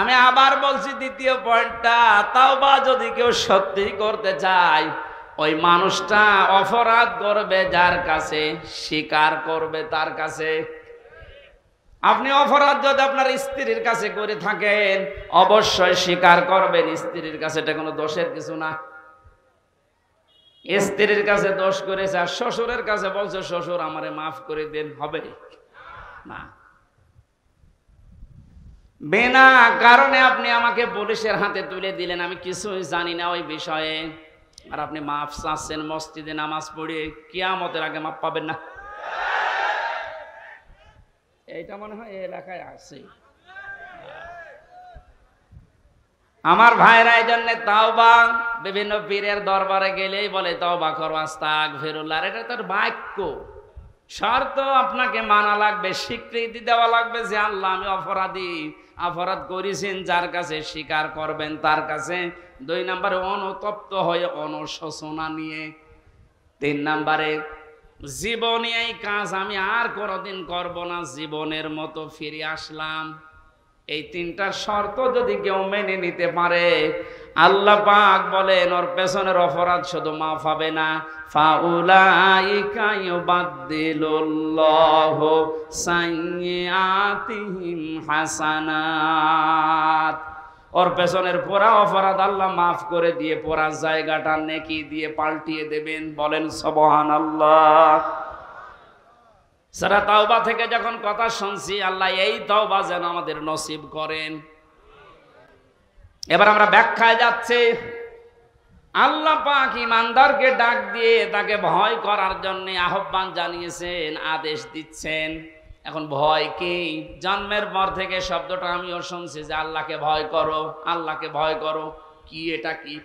আমি আবার বলছি দ্বিতীয় পয়েন্টটা, তাওবা যদি কেউ সত্যি করতে চায় ওই মানুষটা অপরাধ করবে যার কাছে, স্বীকার করবে তার কাছে। আপনি অপরাধ যদি আপনার স্ত্রীর কাছে করে থাকেন অবশ্যই স্বীকার করবেন স্ত্রীর কাছে, এটা কোনো দোষের কিছু না। স্ত্রীর কাছে দোষ করেছে আর শ্বশুরের কাছে বলছে শ্বশুর আমারে মাফ করে দেন, হবে না। বিনা কারণে আপনি আমাকে পুলিশের হাতে তুলে দিলেন, আমি কিছুই জানি না ওই বিষয়ে, আর আপনি মাফ চাচ্ছেন মসজিদে নামাজ পড়ে, কিয়ামতের আগে মাফ পাবেন না। এইটা মনে হয় এই এলাকায় আছে। আমার ভাইরা এই জন্য তাওবা বিভিন্ন পীরের দরবারে গেলেই বলে তাওবা করো আস্তাগফিরুল্লাহ, এটা তার বাক্য। শর্ত আপনাকে মানা লাগবে, স্বীকৃতি দেওয়া লাগবে যে আল্লাহ আমি অপরাধী, অপরাধ করেছেন যার কাছে, স্বীকার করবেন তার কাছে। 2 নম্বরে অনুতপ্ত হয়ে অনুশোচনা নিয়ে। 3 নম্বরে জীবনে এই কাজ আমি আর কোনোদিন করব না, জীবনের মতো ফিরে আসলাম। এই তিনটা শর্ত যদি কেউ মেনে নিতে পারে, আল্লাহ পাক বলেন ওর পেছনের অপরাধ শুধু মাফ হবে না, ফাউলাইকা ইউবাদদিলুল্লাহু সাইয়্যাতিহিম হাসানাত। ওর পেছনের পুরা অপরাধ আল্লাহ মাফ করে দিয়ে পুরা জায়গাটা নেকি দিয়ে পাল্টিয়ে দেবেন। বলেন সুবহানাল্লাহ। সূরা তাওবা থেকে যখন কথা শুনছি, আল্লাহ এই তাওবা যেন আমাদের নসিব করেন। এবার আমরা ব্যাখ্যায় যাচ্ছি। আল্লাহ পাক ইমানদারকে ডাক দিয়ে তাকে ভয় করার জন্য আহ্বান জানিয়েছেন, আদেশ দিচ্ছেন। এখন ভয় কি? জন্মের পর থেকে শব্দটা আমিও শুনছি যে আল্লাহকে ভয় করো, আল্লাহকে ভয় করো। কি এটা কি?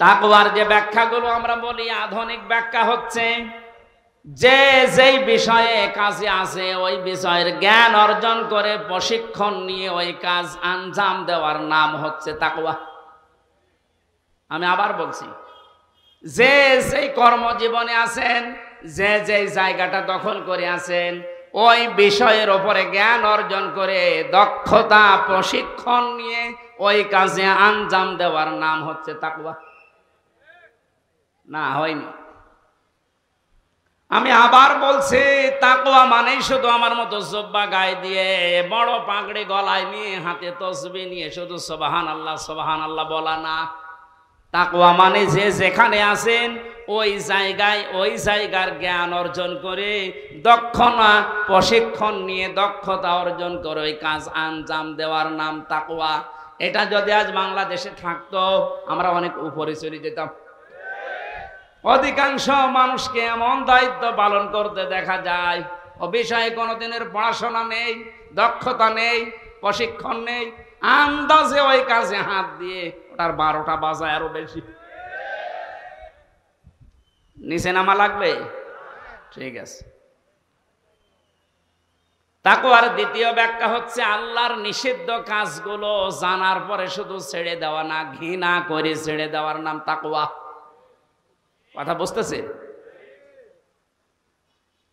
তাকওয়ার যে ব্যাখ্যাগুলো আমরা বলি, আধুনিক ব্যাখ্যা হচ্ছে যে যেই বিষয়ে কাজে আছে ওই বিষয়ের জ্ঞান অর্জন করে প্রশিক্ষণ নিয়ে ওই কাজ আঞ্জাম দেওয়ার নাম হচ্ছে তাকওয়া। আমি আবার বলছি, যে যেই কর্মজীবনে আছেন, যে যেই জায়গাটা দখল করে আছেন, ওই বিষয়ের ওপরে জ্ঞান অর্জন করে দক্ষতা প্রশিক্ষণ নিয়ে ওই কাজে আঞ্জাম দেওয়ার নাম হচ্ছে তাকওয়া। না, হয়নি। আমি আবার বলছি, তাকওয়া মানেই শুধু আমার মতো জুব্বা গায়ে দিয়ে বড় পাগড়ি গলায় নিয়ে হাতে তসবিহ নিয়ে শুধু সুবহানাল্লাহ সুবহানাল্লাহ বলা না। তাকওয়া মানে যে যেখানে আছেন ওই জায়গায় ওই জায়গার জ্ঞান অর্জন করে দক্ষতা প্রশিক্ষণ নিয়ে দক্ষতা অর্জন করে ওই কাজ আঞ্জাম দেওয়ার নাম তাকওয়া। এটা যদি আজ বাংলাদেশে থাকতো আমরা অনেক উপরে চলে যেতাম। অধিকাংশ মানুষকে এমন দায়িত্ব পালন করতে দেখা যায় ও বিষয়ে কোনোদিনের পড়াশোনা নেই, দক্ষতা নেই, প্রশিক্ষণ নেই, আন্দাজে ওই কাজে হাত দিয়ে ওটার 12টা বাজায় আরো বেশি। নিচে নামা লাগবে? ঠিক আছে। তাকওয়ার দ্বিতীয় ব্যাখ্যা হচ্ছে আল্লাহর নিষিদ্ধ কাজগুলো জানার পরে শুধু ছেড়ে দেওয়া না, ঘৃণা করে ছেড়ে দেওয়ার নাম তাকওয়া। কথা বুঝতেছে?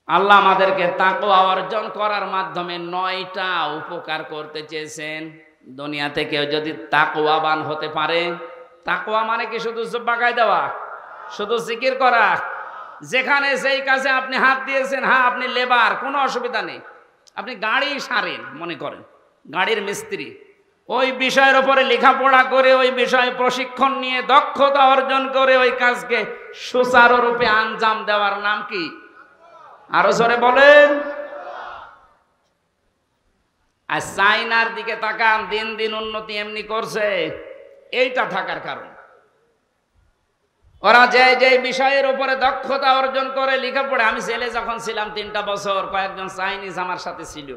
আল্লাহ আমাদেরকে তাকওয়া অর্জন করার মাধ্যমে 9টা উপকার করতে চেয়েছেন। দুনিয়াতে কেউ যদি তাকওয়াবান হতে পারে, তাকওয়া মানে কি শুধু জুব্বা গায়ে দেওয়া, শুধু জিকির করা? যেখানে যেই কাজে আপনি হাত দিয়েছেন, হ্যাঁ আপনি লেবার, কোনো অসুবিধা নেই, আপনি গাড়ি সারেন, মনে করেন গাড়ির মিস্ত্রি, ওই বিষয়ের উপরে লেখাপড়া করে ওই বিষয়ে প্রশিক্ষণ নিয়ে দক্ষতা অর্জন করে ওই কাজকে সুচারুরূপে আঞ্জাম দেওয়ার নাম কি? আরো জোরে বলেন। আর চাইনার দিকে তাকান, দিন দিন উন্নতি এমনি করছে, এইটা থাকার কারণ। ওরা যে যে বিষয়ের উপরে দক্ষতা অর্জন করে লেখাপড়া, আমি জেলে যখন ছিলাম 3টা বছর, কয়েকজন চাইনিজ আমার সাথে ছিল।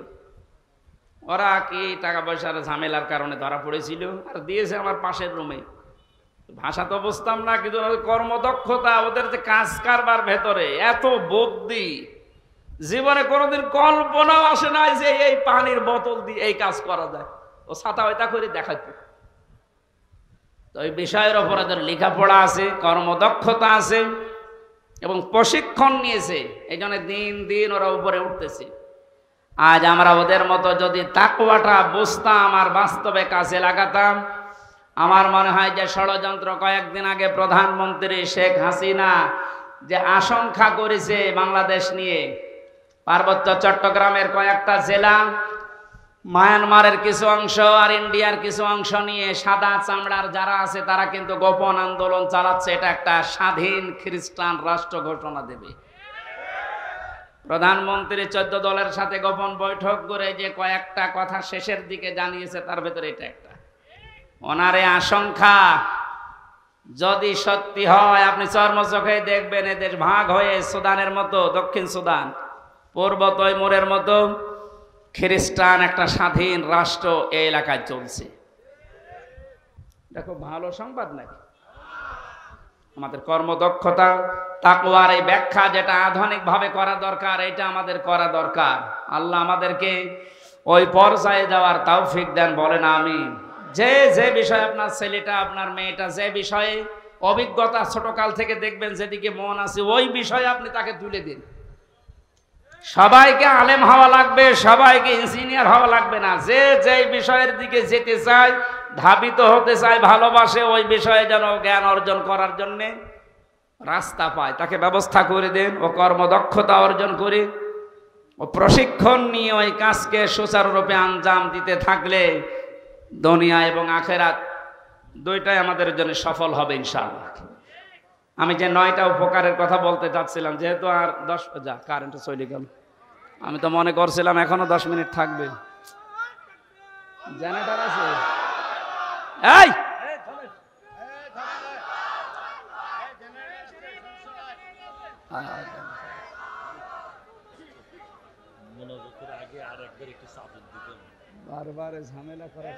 ওরা কি টাকা পয়সার ঝামেলার কারণে ধরা পড়েছিল আর দিয়েছে আমার পাশের রুমে। ভাষা তো বুঝতাম না, কিন্তু কর্মদক্ষতা, ওদের যে কাজ কারবার ভেতরে এত বুদ্ধি, জীবনে কোনোদিন কল্পনাও আসে না যে এই পানির বোতল দিয়ে এই কাজ করা যায়। ও ছাতা ওইটা করে দেখাতো। তো এই বিষয়ের ওপর ওদের লেখাপড়া আছে, কর্মদক্ষতা আছে এবং প্রশিক্ষণ নিয়েছে, এই জন্য দিন দিন ওরা উপরে উঠতেছে। আজ আমরা ওদের মতো যদি তাকওয়াটা বুঝতাম আর বাস্তবে কাজে লাগাতাম, আমার মনে হয় যে ষড়যন্ত্র কয়েকদিন আগে প্রধানমন্ত্রী শেখ হাসিনা যে আশঙ্কা করেছে বাংলাদেশ নিয়ে, পার্বত্য চট্টগ্রামের কয়েকটা জেলা, মায়ানমারের কিছু অংশ আর ইন্ডিয়ার কিছু অংশ নিয়ে সাদা চামড়ার যারা আছে তারা কিন্তু গোপন আন্দোলন চালাচ্ছে। এটা একটা স্বাধীন খ্রিস্টান রাষ্ট্র ঘোষণা দেবে। প্রধানমন্ত্রী 14 দলের সাথে গোপন বৈঠক করে যে কয়েকটা কথা শেষের দিকে জানিয়েছে, তার ভেতরে এটা একটা। ওনারে আশঙ্কা যদি সত্যি হয়, আপনি চর্মচোখে দেখবেন এদের ভাগ হয়ে সুদানের মতো, দক্ষিণ সুদান, পূর্ব তৈমুরের মতো খ্রিস্টান একটা স্বাধীন রাষ্ট্র এই এলাকায় চলছে। দেখো, ভালো সংবাদ নাকি? আমাদের কর্মদক্ষতা, তাকওয়ার এই ব্যাখ্যা যেটা আধুনিক ভাবে করা দরকার, এটা আমাদের করা দরকার। আল্লাহ আমাদেরকে ওই পর্যায়ে যাওয়ার তৌফিক দেন, বলেন আমিন। যে যে বিষয়ে আপনার ছেলেটা, আপনার মেয়েটা যে বিষয়ে অভিজ্ঞতা ছোটকাল থেকে দেখবেন, যেদিকে মন আছে, ওই বিষয়ে আপনি তাকে তুলে দিন। সবাইকে আলেম হওয়া লাগবে, সবাইকে ইঞ্জিনিয়ার হওয়া লাগবে না। যে যেই বিষয়ের দিকে যেতে চায়, ধাবিত হতে চায়, ভালোবাসে, ওই বিষয়ে যেন জ্ঞান অর্জন করার জন্যে রাস্তা পায়, তাকে ব্যবস্থা করে দেন। ও কর্মদক্ষতা অর্জন করে, ও প্রশিক্ষণ নিয়ে ওই কাজকে সুচারুরূপে আঞ্জাম দিতে থাকলে দুনিয়া এবং আখেরাত দুইটাই আমাদের জন্য সফল হবে ইনশাআল্লাহ। আমি যে 9টা উপকারের কথা বলতে চাচ্ছিলাম, যেহেতু আর 10 যা কারেন্ট চলে গেল, আমি তো মনে করছিলাম এখনো 10 মিনিট থাকবে। জেনারেটর আছে? এই বারবার ঝামেলা করা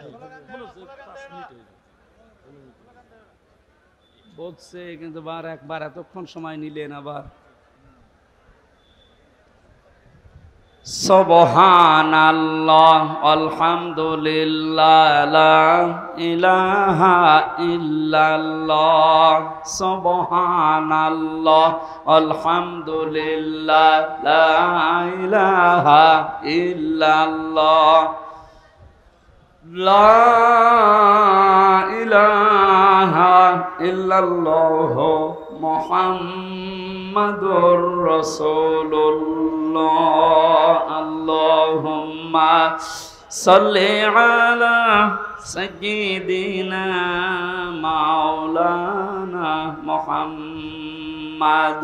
বলছে, কিন্তু একবার এতক্ষণ সময় নিলেন আবার। সুবহানাল্লাহ আলহামদুলিল্লাহ লা ইলাহা ইল্লাল্লাহ, সুবহানাল্লাহ আলহামদুলিল্লাহ লা ইলাহা ইল্লাল্লাহ, লা ইলাহা ইল্লাল্লাহ মুহাম্মাদুর রাসূলুল্লাহ। আল্লাহুম্মা সাল্লি আলা সাইয়্যিদিনা মাওলানা মুহাম্মাদ।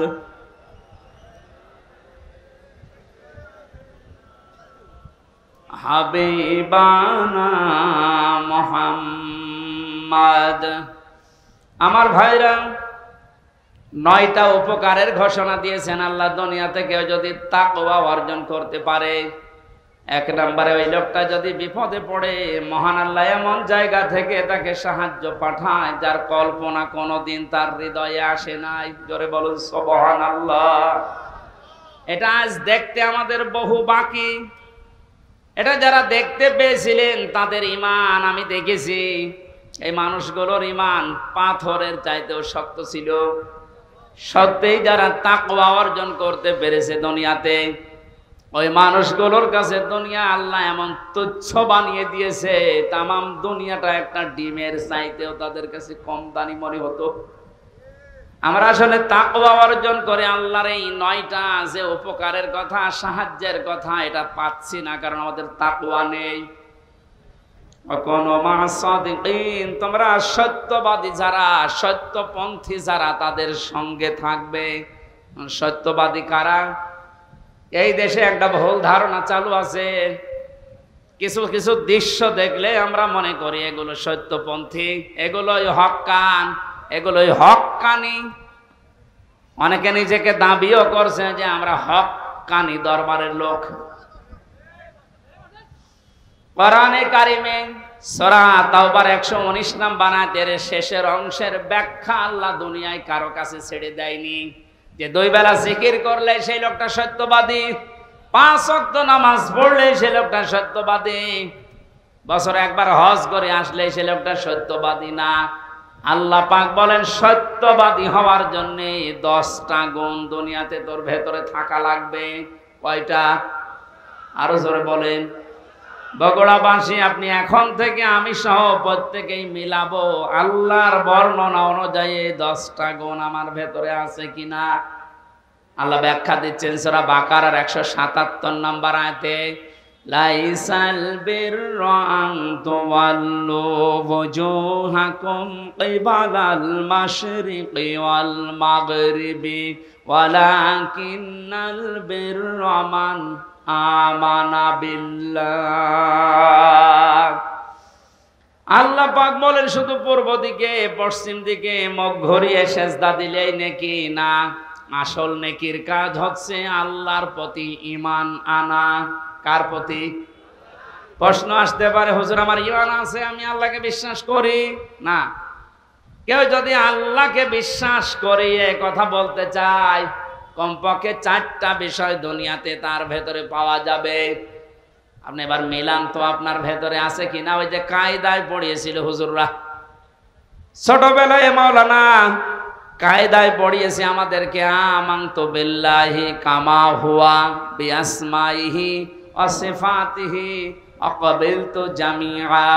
হাবিবানা মুহাম্মাদ। আমার ভাইরা, 9টা উপকারের ঘোষণা দিয়েছেন আল্লাহ। দুনিয়াতে কেউ যদি তাকওয়া অর্জন করতে পারে, 1 নম্বরে ওই লোকটা যদি বিপদে পড়ে, মহান আল্লাহ এমন জায়গা থেকে তাকে সাহায্য পাঠায় যার কল্পনা কোনোদিন তার হৃদয়ে আসে নাই। জোরে বলুন সুবহানাল্লাহ। এটা আজ দেখতে আমাদের বহু বাকি। এটা যারা দেখতে পেয়েছিলেন তাদের ঈমান আমি দেখেছি। এই মানুষগুলোর ঈমান পাথরের চাইতেও শক্ত ছিল। সত্যিই যারা তাকওয়া অর্জন করতে পেরেছে দুনিয়াতে, ওই মানুষগুলোর কাছে দুনিয়া আল্লাহ এমন তুচ্ছ বানিয়ে দিয়েছে, তামাম দুনিয়াটা একটা ডিমের চাইতেও তাদের কাছে কম দামি মনে হতো। আমরা আসলে তাকওয়া অর্জন করে আল্লাহর এই 9টা যে উপকারের কথা, সাহায্যের কথা, এটা পাচ্ছি না, কারণ আমাদের তাকওয়া নেই। তোমরা সত্যবাদী যারা, সত্যপন্থী যারা, তাদের সঙ্গে থাকবে। সত্যবাদী কারা? এই দেশে একটা ভুল ধারণা চালু আছে। কিছু কিছু দৃশ্য দেখলে আমরা মনে করি এগুলো সত্যপন্থী, এগুলোই হক্কান, এগুলোই হক্কানি। অনেকে নিজেকে দাবিও করছে যে আমরা হক্কানি দরবারের লোক। কোরআনে কারিমে সূরা তাওবার 119 নম্বর আয়াতের শেষের অংশের ব্যাখ্যা আল্লাহ দুনিয়ায় কারো কাছে ছেড়ে দেয়নি যে 2 বেলা জিকির করলে সেই লোকটা সত্যবাদী, 5 ওয়াক্ত নামাজ পড়লে সেই লোকটা সত্যবাদী, বছরে একবার হজ করে আসলে সেই লোকটা সত্যবাদী না। আল্লাহ পাক বলেন সত্যবাদী হওয়ার জন্য 10টা গুণ দুনিয়াতে তোর ভেতরে থাকা লাগবে। কয়টা? আরো জোরে বলেন। বগুড়াবাসী, আপনি এখন থেকে আমি সহ প্রত্যেকেই মিলাবো আল্লাহর বর্ণনা অনুযায়ী 10টা গুণ আমার ভেতরে আছে কিনা। আল্লাহ ব্যাখ্যা দিচ্ছেন সূরা বাকারার 177 নম্বর আয়াতে, লাইসাল বিররা আন তুওয়াল্লু ওয়াজুহাকুম কিবালাল মাশরিকি ওয়াল মাগরিবি ওয়ালাকিন্নাল বিররা মান আমানা বিল্লাহ। আল্লাহ পাক বলেন শুধু পূর্ব দিকে, পশ্চিম দিকে মুখ ঘুরিয়ে সেজদা দিলেই নেকি না। আসল নেকির কাজ হচ্ছে আল্লাহর প্রতি ঈমান আনা। কার প্রতি? প্রশ্ন আসতে পারে, হুজুর আমার ঈমান আছে, আমি আল্লাহকে বিশ্বাস করি না। কেউ যদি আল্লাহকে বিশ্বাস করে কথা বলতে চায়, কমপক্ষে 4টা বিষয় দুনিয়াতে তার ভেতরে পাওয়া যাবে। আপনি এবার মিলান তো আপনার ভেতরে আছে কিনা। ওই যে কায়দায় পড়িয়েছিল হুজুররা ছোটবেলায়, মাওলানা কায়দায় পড়িয়েছে আমাদেরকে আমানতু বিল্লাহি কামা হুয়া বিআসমাইহি ওয়া সিফাতিহি আকাবিলতু জামিআ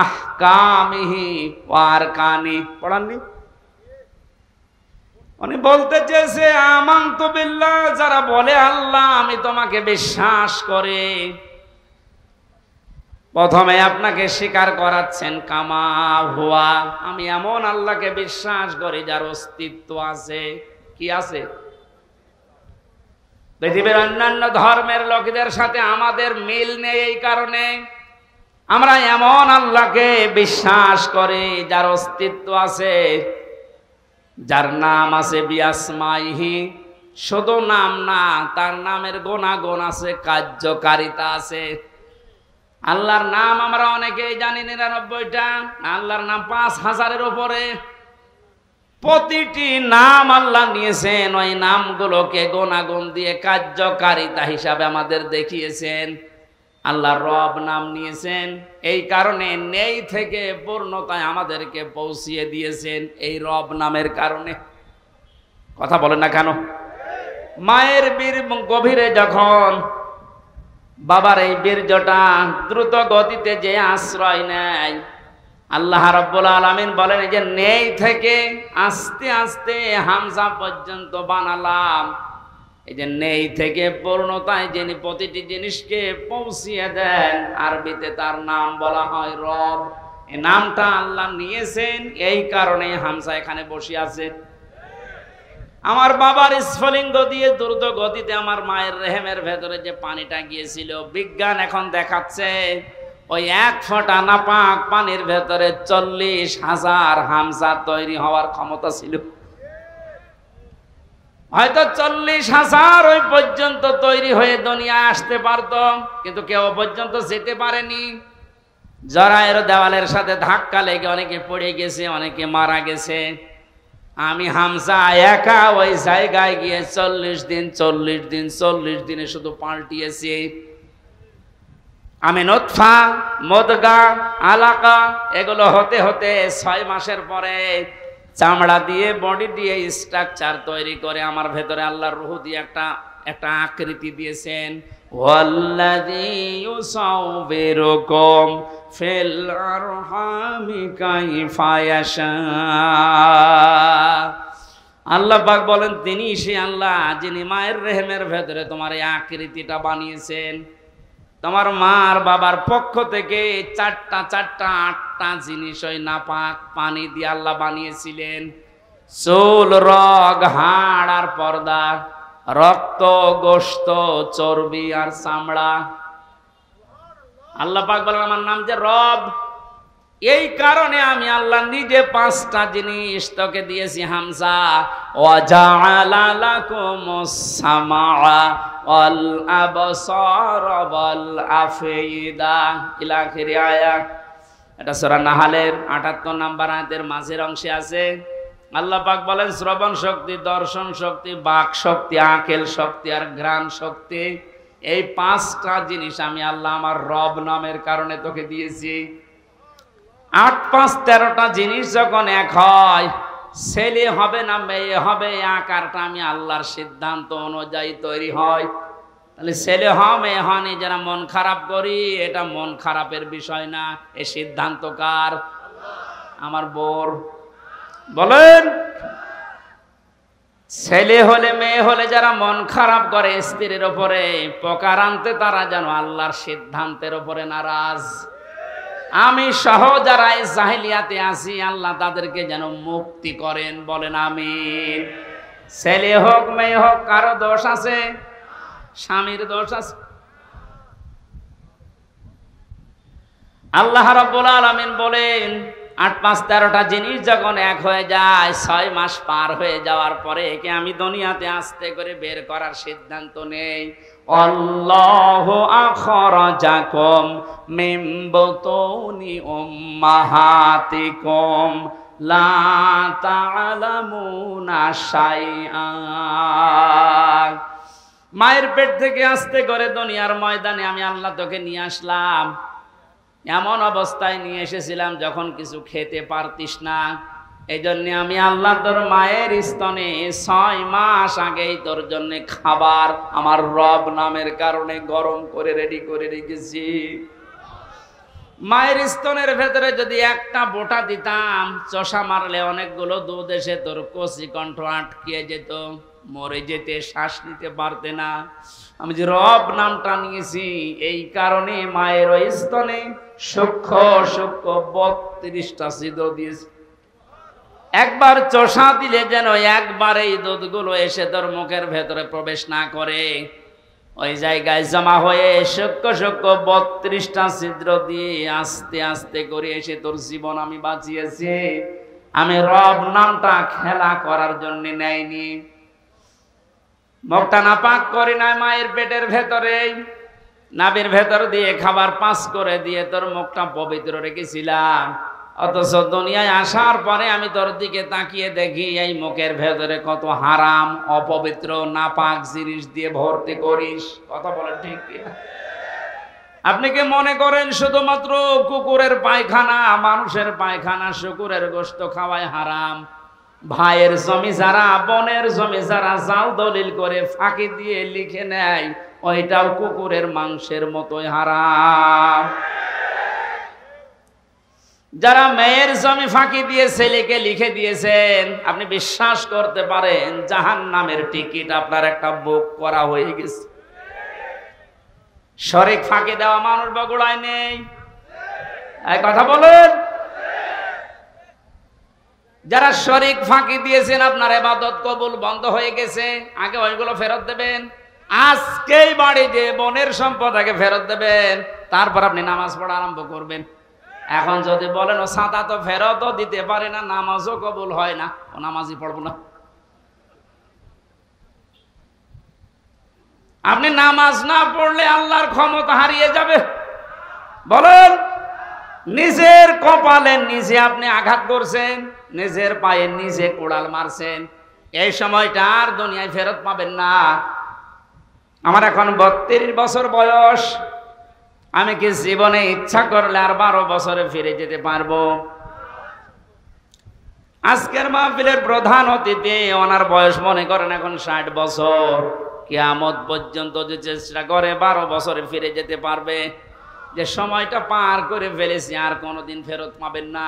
আহকামিহি ওয়া আরকানি। পড়াননি? উনি বলতে চেয়েছে আমানতু বিল্লাহ, যারা বলে আল্লাহ আমি তোমাকে বিশ্বাস করে, প্রথমে আপনাকে স্বীকার করাচ্ছেন কামা হুয়া, আমি এমন আল্লাহকে বিশ্বাস করি যার অস্তিত্ব আছে। কি আছে? পৃথিবীর অন্যান্য ধর্মের লোকদের সাথে আমাদের মিল নেই, এই কারণে আমরা এমন আল্লাহকে বিশ্বাস করি যার অস্তিত্ব আছে, যার নাম আছে বিআসমাইহি, শুধু নাম না, তার নামের গুণাগুণ আছে, কার্যকারিতা আছে। আল্লাহর নাম আমরা অনেকেই জানি 99টা, আল্লাহর নাম 5000-এর উপরে। প্রতিটি নাম আল্লাহ নিয়েছেন, ওই নামগুলোকে গুণাগুণ দিয়ে কার্যকারিতা হিসাবে আমাদের দেখিয়েছেন। আল্লাহ রব নাম নিয়েছেন, এই কারণে নেই থেকে পূর্ণতায় আমাদেরকে পৌঁছিয়ে দিয়েছেন এই রব নামের কারণে। কথা বলেন না কেন? মায়ের বীর গভীরে যখন বাবার এই বীর্যটা দ্রুত গতিতে যে আশ্রয় নেয়, আল্লাহ রাব্বুল আলামিন বলেন এই যে নেই থেকে আস্তে আস্তে হামজা পর্যন্ত বানালাম। এই যে নেই থেকে পূর্ণতায় যিনি প্রতিটি জিনিসকে পৌঁছিয়ে দেন, আরবিতে তার নাম বলা হয় রব। এই নামটা আল্লাহ নিয়েছেন, এই কারণে হামজা এখানে বসে আছে। আমার বাবার স্ফলিঙ্গ দিয়ে দ্রুত গতিতে আমার মায়ের রেহেমের ভেতরে যে পানিটা গিয়েছিল, বিজ্ঞান এখন দেখাচ্ছে ওই 1 ফোঁটা নাপাক পানির ভেতরে 40,000 হামজা তৈরি হওয়ার ক্ষমতা ছিল। হয়তো 40,000 ওই পর্যন্ত তৈরি হয়ে দুনিয়ায় আসতে পারত, কিন্তু কেউ পর্যন্ত যেতে পারেনি। জরায়ের দেওয়ালের সাথে ধাক্কা লেগে অনেকে পড়ে গেছে, অনেকে মারা গেছে। আমি হামজা একা ওই জায়গায় গিয়ে 40 দিনে শুধু পাল্টিয়েছি। আমি নুতফা, মুদগা, আলাকা এগুলো হতে হতে 6 মাসের পরে চামড়া দিয়ে, বডি দিয়ে স্ট্রাকচার তৈরি করে আমার ভেতরে আল্লাহর রূহ দিয়ে একটা আকৃতি দিয়েছেন। ওয়াল্লাযী ইউসাউবিরুকুম ফিল আরহামি কাইফা ইয়াশা। আল্লাহ পাক বলেন তিনি সে আল্লাহ যিনি মায়ের রেহেমের ভেতরে তোমার এই আকৃতিটা বানিয়েছেন। তোমার মার বাবার পক্ষ থেকে 8টা জিনিস ওই নাপাক পানি দিয়ে আল্লাহ বানিয়েছিলেন। চুল, রগ, হাড় আর পর্দা, রক্ত, গোশত, চর্বি আর চামড়া। আল্লাহ পাক বলেন আমার নাম যে রব, এই কারণে আমি আল্লাহ নিজে 5টা জিনিস তোকে দিয়েছি হামজা। ওয়াজআলা লাকুমুস সামাআ ওয়াল আবসারা ওয়াল আফইদা ইলা আখিরি আয়াত। এটা সূরা নাহলের 78 নম্বর আয়াতের মাঝের অংশে আছে। আল্লাহ পাক বলেন শ্রবণ শক্তি, দর্শন শক্তি, বাক শক্তি, আকেল শক্তি আর ঘ্রাণ শক্তি, এই 5টা জিনিস আমি আল্লাহ আমার রব নামের কারণে তোকে দিয়েছি। 8, 5, 13টা জিনিস যখন এক হয়, ছেলে হবে না মেয়ে হবে, আকারটা আমি আল্লাহর সিদ্ধান্ত অনুযায়ী তৈরি হয়। তাহলে ছেলে হয় মেয়ে হয়নি যারা মন খারাপ করি, এটা মন খারাপের বিষয় না, এই সিদ্ধান্ত কার? আমার বোর। বলেন ছেলে হলে মেয়ে হলে যারা মন খারাপ করে স্ত্রীর উপরে, প্রকার আনতে তারা যেন আল্লাহর সিদ্ধান্তের উপরে নারাজ। আমি সহ যারা এই জাহিলিয়াতে আছি, আল্লাহ তাদেরকে যেন মুক্তি করেন। বলেন আমিন। ছেলে হোক মেয়ে হোক, কারো দোষ আছে? স্বামীর দোষ আছে? আল্লাহ রাব্বুল আলামিন বলেন 8, 5, 13টা জিনিস যখন এক হয়ে যায়, 6 মাস পার হয়ে যাওয়ার পরে একে আমি দুনিয়াতে আস্তে করে বের করার সিদ্ধান্ত নেই। আল্লাহু আখরাজাকুম মিন বুতুনি উম্মাহাতিকুম লা তা'লামুনা শাইআ। মায়ের পেট থেকে আস্তে করে দুনিয়ার ময়দানে আমি আল্লাহ তোকে নিয়ে আসলাম। এমন অবস্থায় নিয়ে এসেছিলাম যখন কিছু খেতে পারতিস না। এই জন্য আমি আল্লাহ তোর মায়ের স্তনে 6 মাস আগেই তোর জন্য খাবার আমার রব নামের কারণে গরম করে রেডি করে রেখেছি। মায়ের স্তনের ভেতরে যদি একটা বোটা দিতাম, চষা মারলে অনেকগুলো দুধ এসে তোর কচি কণ্ঠ আটকে যেত, মরে যেতে, শ্বাস নিতে পারতে না। আমি যে রব নামটা নিয়েছি এই কারণে মায়ের ওই স্তনে সূক্ষ্ম সূক্ষ্ম 32টা ছিদ্র দিয়েছি। একবার চষা দিলে যেন একবার এই দুধগুলো এসে তোর মুখের ভেতরে প্রবেশ না করে, ওই জায়গায় জমা হয়ে সূক্ষ্ম সূক্ষ্ম 32টা ছিদ্র দিয়ে আস্তে আস্তে করে এসে তোর জীবন আমি বাঁচিয়েছি। আমি রব নামটা খেলা করার জন্য নেয়নি। মুখটা নাপাক করি না, মায়ের পেটের ভেতরে নাভির ভেতর দিয়ে খাবার পাস করে দিয়ে তোর মুখটা পবিত্র রেখেছিলাম। অথচ দুনিয়ায় আসার পরে আমি তোর দিকে তাকিয়ে দেখি এই মুখের ভেতরে কত হারাম অপবিত্র নাপাক জিনিস দিয়ে ভর্তি করিস। কথা বলেন ঠিক কিনা? আপনি কি মনে করেন শুধুমাত্র কুকুরের পায়খানা, মানুষের পায়খানা, শুকুরের গোশত খাওয়ায় হারাম? ভাইয়ের জমি যারা, বোনের জমি যারা জাল দলিল করে ফাঁকি দিয়ে লিখে নেয়, ওইটাও কুকুরের মাংসের মতোই হারাম। যারা মেয়ের জমি ফাঁকি দিয়ে ছেলেকে লিখে দিয়েছেন, আপনি বিশ্বাস করতে পারেন জাহান্নামের টিকিট আপনার একটা বুক করা হয়ে গেছে। শরীক ফাঁকি দেওয়া মানুষ বগুড়ায় নেই? এই কথা বলেন। যারা শরীক ফাঁকি দিয়েছেন আপনার ইবাদত কবুল বন্ধ হয়ে গেছে, আগে ওইগুলো ফেরত দেবেন। আজকেই বাড়ি যে বোনের সম্পদ আগে ফেরত দেবেন, তারপর আপনি নামাজ পড়া আরম্ভ করবেন। এখন যদি বলেন ও সাদা তো ফেরতও দিতে পারে না, নামাজও কবুল হয় না, ও নামাজই পড়বো না। আপনি নামাজ না পড়লে আল্লাহর ক্ষমতা হারিয়ে যাবে। বলেন, নিজের কপালে নিজে আপনি আঘাত করছেন, নিজের পায়ে নিজে কোড়াল মারছেন। এই সময়টা আর দুনিয়ায় ফেরত পাবেন না। আমার এখন 32 বছর বয়স। আমি কি জীবনে ইচ্ছা করলে আর 12 বছরে ফিরে যেতে পারবো? আজকের মাহফিলের প্রধান অতিথি, ওনার বয়স মনে করেন এখন 60 বছর। কিয়ামত পর্যন্ত যে চেষ্টা করে 12 বছরে ফিরে যেতে পারবে। যে সময়টা পার করে ফেলেছি আর কোনোদিন ফেরত পাবেন না।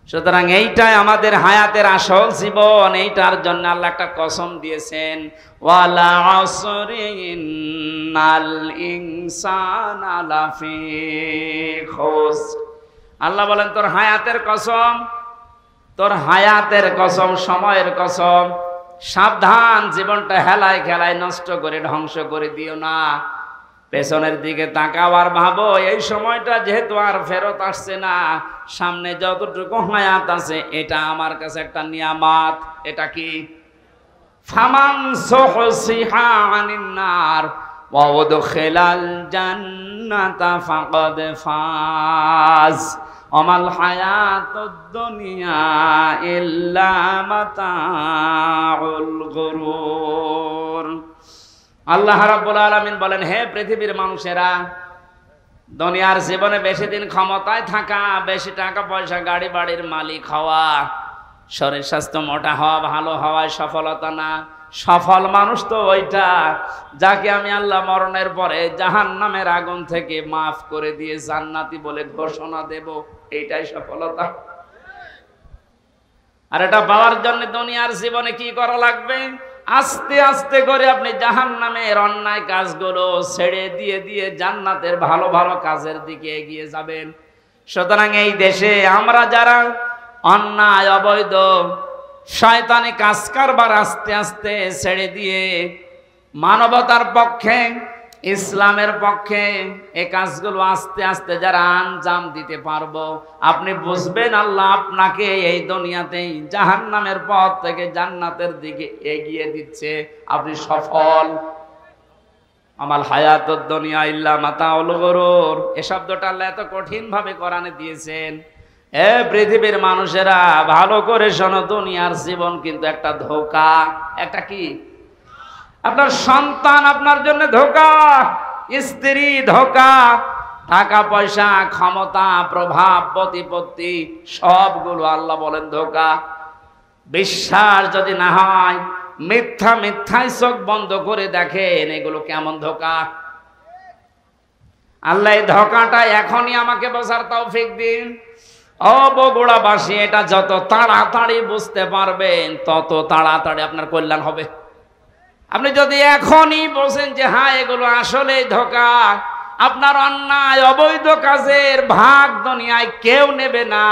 সুতরাং এইটাই আমাদের হায়াতের আসল জীবন। এইটার জন্য আল্লাহ একটা কসম দিয়েছেন, ওয়ালা আসরি ইন্নাল ইনসানা লাফি খুসর। আল্লাহ বলেন তোর হায়াতের কসম, তোর হায়াতের কসম, সময়ের কসম, সাবধান, জীবনটা হেলায় খেলায় নষ্ট করে ধ্বংস করে দিও না। পেছনের দিকে তাকাও আর ভাবো এই সময়টা যেহেতু আর ফেরত আসছে না, সামনে যতটুকু হায়াত আছে এটা আমার কাছে একটা নিয়ামত। এটা কি? ফামান সুহসিহা আনিন নার ওয়া উদখিলাল জান্নাতা ফাকাদ ফাজ আমাল হায়াতুদ দুনিয়া ইল্লা মাতাউল গুরুর। আল্লাহ রাব্বুল আলামিন বলেন, হে পৃথিবীর মানুষেরা, দুনিয়ার জীবনে বেশি দিন ক্ষমতায় থাকা, বেশি টাকা পয়সা, গাড়ি বাড়ির মালিক হওয়া, শরীর স্বাস্থ্য মোটা হওয়া, ভালো হওয়ায় সফলতা না। সফল মানুষ তো ওইটা যাকে আমি আল্লাহ মরণের পরে জাহান্নামের আগুন থেকে মাফ করে দিয়ে জান্নাতি বলে ঘোষণা দেব, এইটাই সফলতা। আর এটা পাওয়ার জন্য দুনিয়ার জীবনে কি করা লাগবে? আস্তে আস্তে করে আপনি জাহান্নামের অন্যায় কাজগুলো ছেড়ে দিয়ে দিয়ে জান্নাতের ভালো ভালো কাজের দিকে এগিয়ে যাবেন। সুতরাং এই দেশে আমরা যারা অন্যায়, অবৈধ, শয়তানি কাজ কারবার আস্তে আস্তে ছেড়ে দিয়ে মানবতার পক্ষে, ইসলামের পক্ষে এই কাজগুলো আস্তে আস্তে যারা আঞ্জাম দিতে পারবো, আপনি বুঝবেন আল্লাহ আপনাকে এই দুনিয়াতেই জাহান্নামের পথ থেকে জান্নাতের দিকে এগিয়ে দিচ্ছে। আপনি সফল। আমাল হায়াতুদ দুনিয়া ইল্লা মাতাউল গুরুর, এই শব্দটা আল্লাহ এত কঠিন ভাবে কোরআনে দিয়েছেন। এ পৃথিবীর মানুষেরা ভালো করে শোনো, দুনিয়ার জীবন কিন্তু একটা ধোঁকা। একটা কি? আপনার সন্তান আপনার জন্য ধোঁকা, স্ত্রী ধোঁকা, টাকা পয়সা, ক্ষমতা, প্রভাব, প্রতিপত্তি সবগুলো আল্লাহ বলেন ধোঁকা। বিশ্বাস যদি না হয়, মিথ্যায় চোখ বন্ধ করে দেখেন এগুলো কেমন ধোঁকা। আল্লাহ এই ধোঁকাটা এখনই আমাকে বোঝার তৌফিক দিন। ও বগুড়াবাসী, এটা যত তাড়াতাড়ি বুঝতে পারবেন তত তাড়াতাড়ি আপনার কল্যাণ হবে। আপনি যদি এখনই বোঝেন যে হ্যাঁ এগুলো আসলে ধোঁকা, আপনার অন্যায় অবৈধ কাজের ভাগ দুনিয়ায় কেউ নেবে না,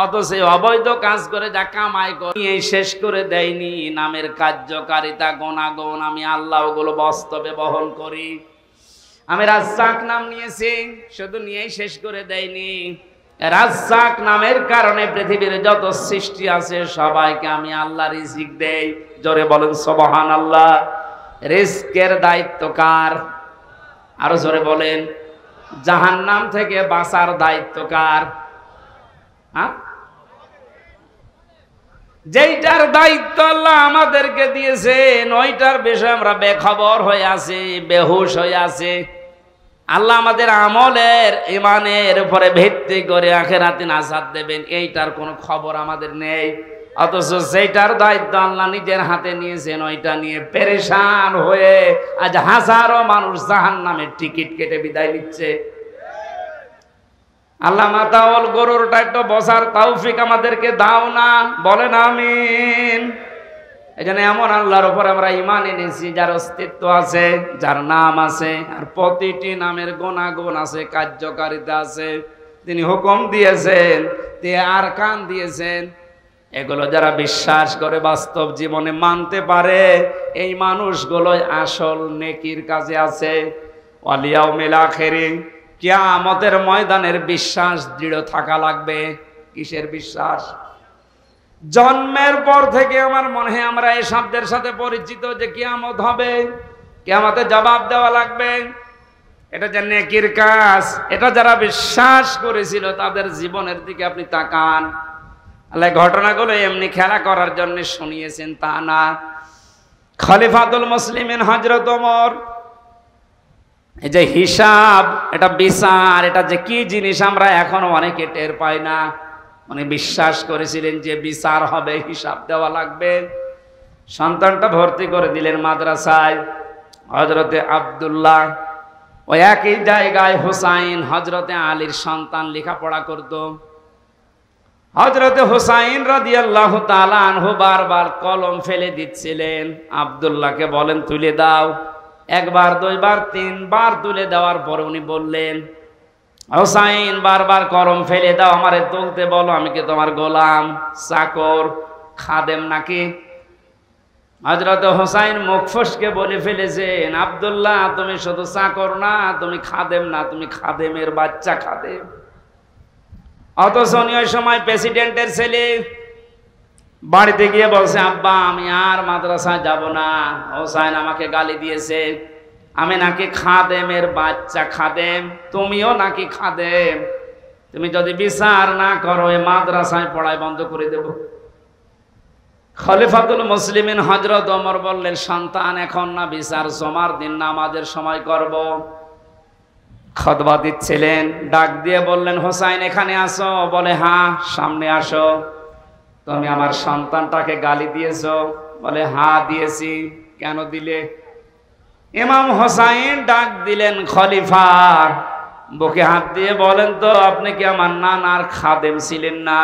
অথচ অবৈধ কাজ করে যা কামাই করে শেষ করে দেয়নি নামের কার্যকারিতা গুণাগুণ আমি আল্লাহ ওগুলো বাস্তবে বহন করি। আমি রাজ্জাক নাম নিয়েছি, শুধু নিয়েই শেষ করে দেয়নি। রাজ্জাক নামের কারণে পৃথিবীর যত সৃষ্টি আছে সবাইকে আমি আল্লাহ রিজিক দেই। জোরে বলেন সুবহানাল্লাহ। রিজকের দায়িত্ব কার? আরো জোরে বলেন। জাহান্নাম থেকে বাঁচার দায়িত্ব কার? যেইটার দায়িত্ব আল্লাহ আমাদেরকে দিয়েছেন ওইটার বিষয়ে আমরা বেখবর হয়ে আছি, বেহুশ হয়ে আছি। আল্লাহ আমাদের আমলের ইমানের উপরে ভিত্তি করে আখিরাতে নাজাত দেবেন এইটার কোনো খবর আমাদের নেই। অথচ সেইটার দায়িত্ব আল্লাহ নিজের হাতে নিয়েছেন ওইটা নিয়ে পেরেশান হয়ে আজ হাজারো মানুষ জাহান্নামের টিকিট কেটে বিদায় নিচ্ছে। আল্লাহ মাতাওয়াল গরুরটা একটু বসার তৌফিক আমাদেরকে দাও না, বলেন আমিন। এই জন্য এমন আল্লাহর উপর আমরা ঈমান এনেছি যার অস্তিত্ব আছে, যার নাম আছে, আর প্রতিটি নামের গুণাগুণ আছে, কার্যকারিতা আছে। তিনি হুকুম দিয়েছেন, তিনি আরকান দিয়েছেন। এগুলো যারা বিশ্বাস করে বাস্তব জীবনে মানতে পারে এই মানুষগুলোই আসল নেকির কাজে আছে। ওয়াল ইয়াউমিল আখির, কিয়ামতের ময়দানের বিশ্বাস দৃঢ় থাকা লাগবে। কিসের বিশ্বাস? জন্মের পর থেকে আমার মনে হয় আমরা এই শব্দের সাথে পরিচিত যে কিয়ামত হবে, কিয়ামতে জবাব দেওয়া লাগবে। এটা যে নেকির কাজ, এটা যারা বিশ্বাস করেছিল তাদের জীবনের দিকে আপনি তাকান। আল্লাহ ঘটনাগুলো এমনি খেলা করার জন্য শুনিয়েছেন তা না। খলিফাতুল মুসলিমিন হযরত ওমর, এই যে হিসাব, এটা বিচার, এটা যে কি জিনিস আমরা এখনো অনেকে টের পাই না। মানে বিশ্বাস করেছিলেন যে বিচার হবে, হিসাব দেওয়া লাগবে। সন্তানটা ভর্তি করে দিলেন মাদ্রাসায়। হযরতে আব্দুল্লাহ, ওই একই জায়গায় হুসাইন হযরতে আলীর সন্তান লেখাপড়া করত। হযরতে হুসাইন রাদিয়াল্লাহু তাআলা আনহু বারবার কলম ফেলে দিচ্ছিলেন। আব্দুল্লাহকে বলেন তুলে দাও। একবার, দুইবার, তিনবার তুলে দেওয়ার পরে উনি বললেন, হুসাইন বারবার কলম ফেলে দাও, আমারে তুলতে বলো, আমি কি তোমার গোলাম, চাকর, খাদেম নাকি? হযরত হুসাইন মুখ ফসকে বলে ফেলেছেন, আব্দুল্লাহ তুমি শুধু চাকর না, তুমি খাদেম না, তুমি খাদেমের বাচ্চা খাদেম। অথচ উনি ওই সময় প্রেসিডেন্টের ছেলে। বাড়িতে গিয়ে বলছে, আব্বা আমি আর মাদ্রাসায় যাব না, হুসাইন আমাকে গালি দিয়েছে, আমি নাকি খাদেমের বাচ্চা খাদেম, তুমিও নাকি খাদেম, তুমি যদি বিচার না করো এই মাদ্রাসায় পড়াই বন্ধ করে দেব। খলিফাতুল মুসলিমিন হযরত ওমর বললেন, সন্তান এখন না, বিচার জমার দিন নামাজের সময় করব। খুতবা দিচ্ছিলেন, ডাক দিয়ে বললেন, হোসাইন এখানে আসো। বলে হ্যাঁ। সামনে আসো। তুমি আমার সন্তানটাকে গালি দিয়েছো? বলে হ্যাঁ দিয়েছি। কেন দিলে? ইমাম হোসাইন ডাক দিলেন, খলিফা বুকে হাত দিয়ে বলেন তো, আপনি কি আমার নানার খাদেম ছিলেন না?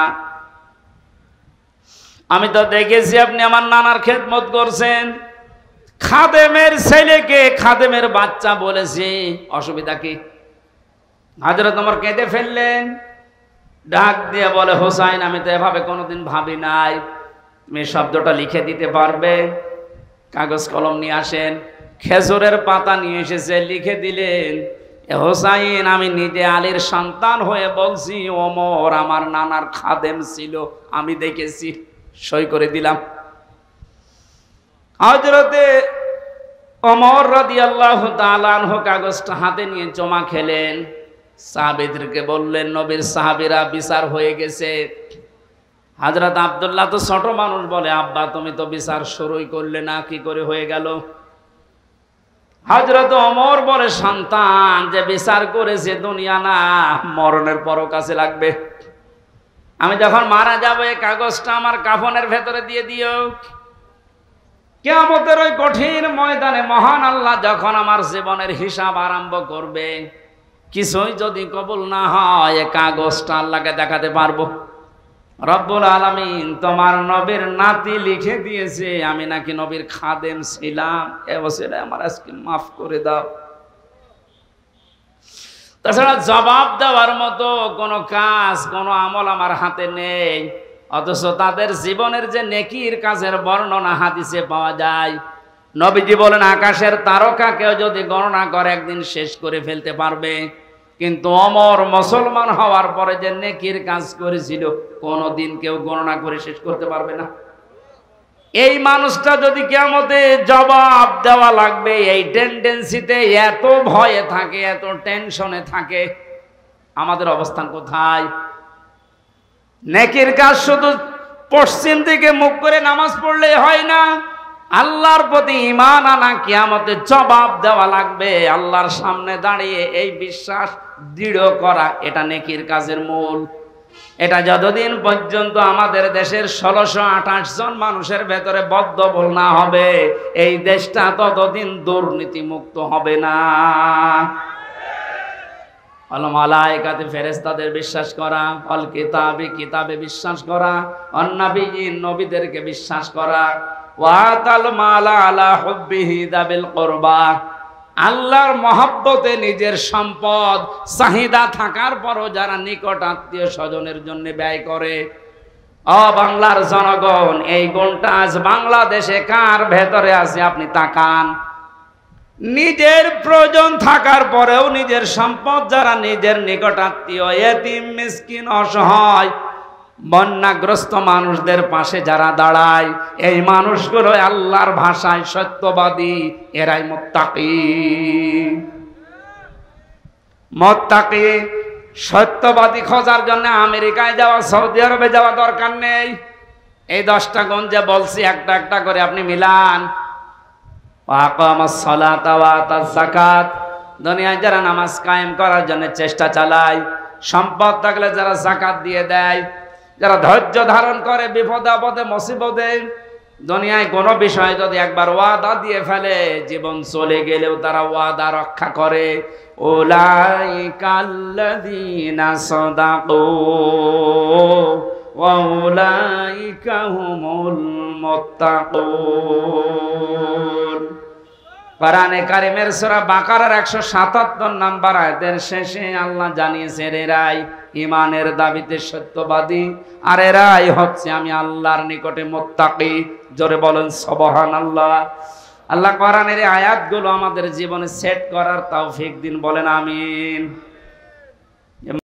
আমি তো দেখেছি আপনি আমার নানার খেদমত করছেন। খাদেমের ছেলেকে খাদেমের বাচ্চা বলেছি, অসুবিধা কি? হযরত ওমর কেঁদে ফেললেন। ডাক দিয়ে বলে, হোসাইন আমি তো এভাবে কোনোদিন ভাবি নাই, তুমি শব্দটা লিখে দিতে পারবে? কাগজ কলম নিয়ে আসেন। খেজুরের পাতা নিয়ে এসেছে, লিখে দিলেন, হোসাইন আমি নিজে আলীর সন্তান হয়ে বলছি, ওমর আমার নানার খাদেম ছিল, আমি দেখেছি। সই করে দিলাম। হযরতে ওমর রাদিয়াল্লাহু তাআলা আনহু কাগজটা হাতে নিয়ে জমা খেলেন। সাহাবীদেরকে বললেন, নবীর সাহাবীরা বিচার হয়ে গেছে। হযরত আব্দুল্লাহ তো ছোট মানুষ, বলে আব্বা তুমি তো বিচার শুরুই করলে না, কি করে হয়ে গেল? হযরত ওমর বলে, সন্তান যে বিচার করেছে দুনিয়া না, মরণের পরও কাছে লাগবে। আমি যখন মারা যাব এই কাগজটা আমার কাফনের ভেতরে দিয়ে দিও। কিয়ামতের ওই কঠিন ময়দানে মহান আল্লাহ যখন আমার জীবনের হিসাব আরম্ভ করবে, কিছুই যদি কবুল না হয় এই কাগজটা আল্লাহকে দেখাতে পারবো। রব্বুল আলামিন তোমার নবীর নাতি লিখে দিয়েছে আমি নাকি নবীর খাদেম ছিলাম, এ বছরে আমার আজকে মাফ করে দাও। তাছাড়া জবাব দেওয়ার মতো কোনো কাজ, কোনো আমল আমার হাতে নেই। অথচ তাদের জীবনের যে নেকির কাজের বর্ণনা হাদিসে পাওয়া যায়। নবীজি বলেন, আকাশের তারকাকেও যদি গণনা করে একদিন শেষ করে ফেলতে পারবে, কিন্তু ওমর মুসলমান হওয়ার পরে যে নেকির কাজ করেছিল কোনোদিন কেউ গণনা করে শেষ করতে পারবে না। এই মানুষটা যদি কিয়ামতে জবাব দেওয়া লাগবে, এই টেন্ডেন্সিতে এত ভয়ে থাকে, এত টেনশনে থাকে, আমাদের অবস্থান কোথায়? নেকির কাজ শুধু পশ্চিম দিকে মুখ করে নামাজ পড়লে হয় না, আল্লাহর প্রতি ঈমান আনা, কিয়ামতে জবাব দেওয়া লাগবে আল্লাহর সামনে দাঁড়িয়ে, এই বিশ্বাস দৃঢ় করা, এটা নেকির কাজের মূল। এটা যতদিন পর্যন্ত আমাদের দেশের 1628 জন মানুষের ভেতরে বদ্ধবল না হবে, এই দেশটা ততদিন দুর্নীতি মুক্ত হবে না। আল মালায়েকাতে ফেরেশতাদের বিশ্বাস করা, অল কিতাবে কিতাবে বিশ্বাস করা, অন্নাবিয়িন নবীদেরকে বিশ্বাস করা, ওয়াতাল মালা আলা হুব্বিহি দাবিল কুরবা, আল্লাহর মহব্বতে নিজের সম্পদ চাহিদা থাকার পরও যারা নিকট আত্মীয় স্বজনের জন্য ব্যয় করে। ও বাংলার জনগণ, এই গুণটা আজ বাংলাদেশে কার ভেতরে আছে আপনি তাকান। নিজের প্রয়োজন থাকার পরেও নিজের সম্পদ যারা নিজের নিকট আত্মীয়, এতিম, মিসকিন, অসহায়, বন্যাগ্রস্ত মানুষদের পাশে যারা দাঁড়ায়, এই মানুষগুলো আল্লাহর ভাষায় সত্যবাদী, এরাই মুত্তাকি। মুত্তাকি সত্যবাদী খোঁজার জন্য আমেরিকায় যাওয়া, সৌদি আরবে যাওয়া দরকার নেই। এই 10টা গুণ যে বলছি একটা একটা করে আপনি মিলান। আকামাস সালাতা ওয়া আতাজ যাকাত, দুনিয়ায় যারা নামাজ কায়েম করার জন্য চেষ্টা চালায়, সম্পদ থাকলে যারা যাকাত দিয়ে দেয়, যারা ধৈর্য ধারণ করে বিপদে আপদে মুসিবতে, দুনিয়ায় কোনো বিষয় যদি একবার ওয়াদা দিয়ে ফেলে, জীবন চলে গেলেও তারা ওয়াদা রক্ষা করে। উলাইকাল্লাযীনা সাদাকু ওয়া উলাইকা হুমুল মুত্তাকুন। কোরআনে কারিমের সূরা বাকারার 177 নম্বর আয়াতের শেষে আল্লাহ জানিয়েছেন, এরাই ঈমানের দাবিতে সত্যবাদী, আর এরাই হচ্ছে আমি আল্লাহর নিকটে মুত্তাকি। জোরে বলেন সুবহানাল্লাহ। আল্লাহ কোরআনের এই আয়াতগুলো আমাদের জীবনে সেট করার তৌফিক দিন, বলেন আমিন।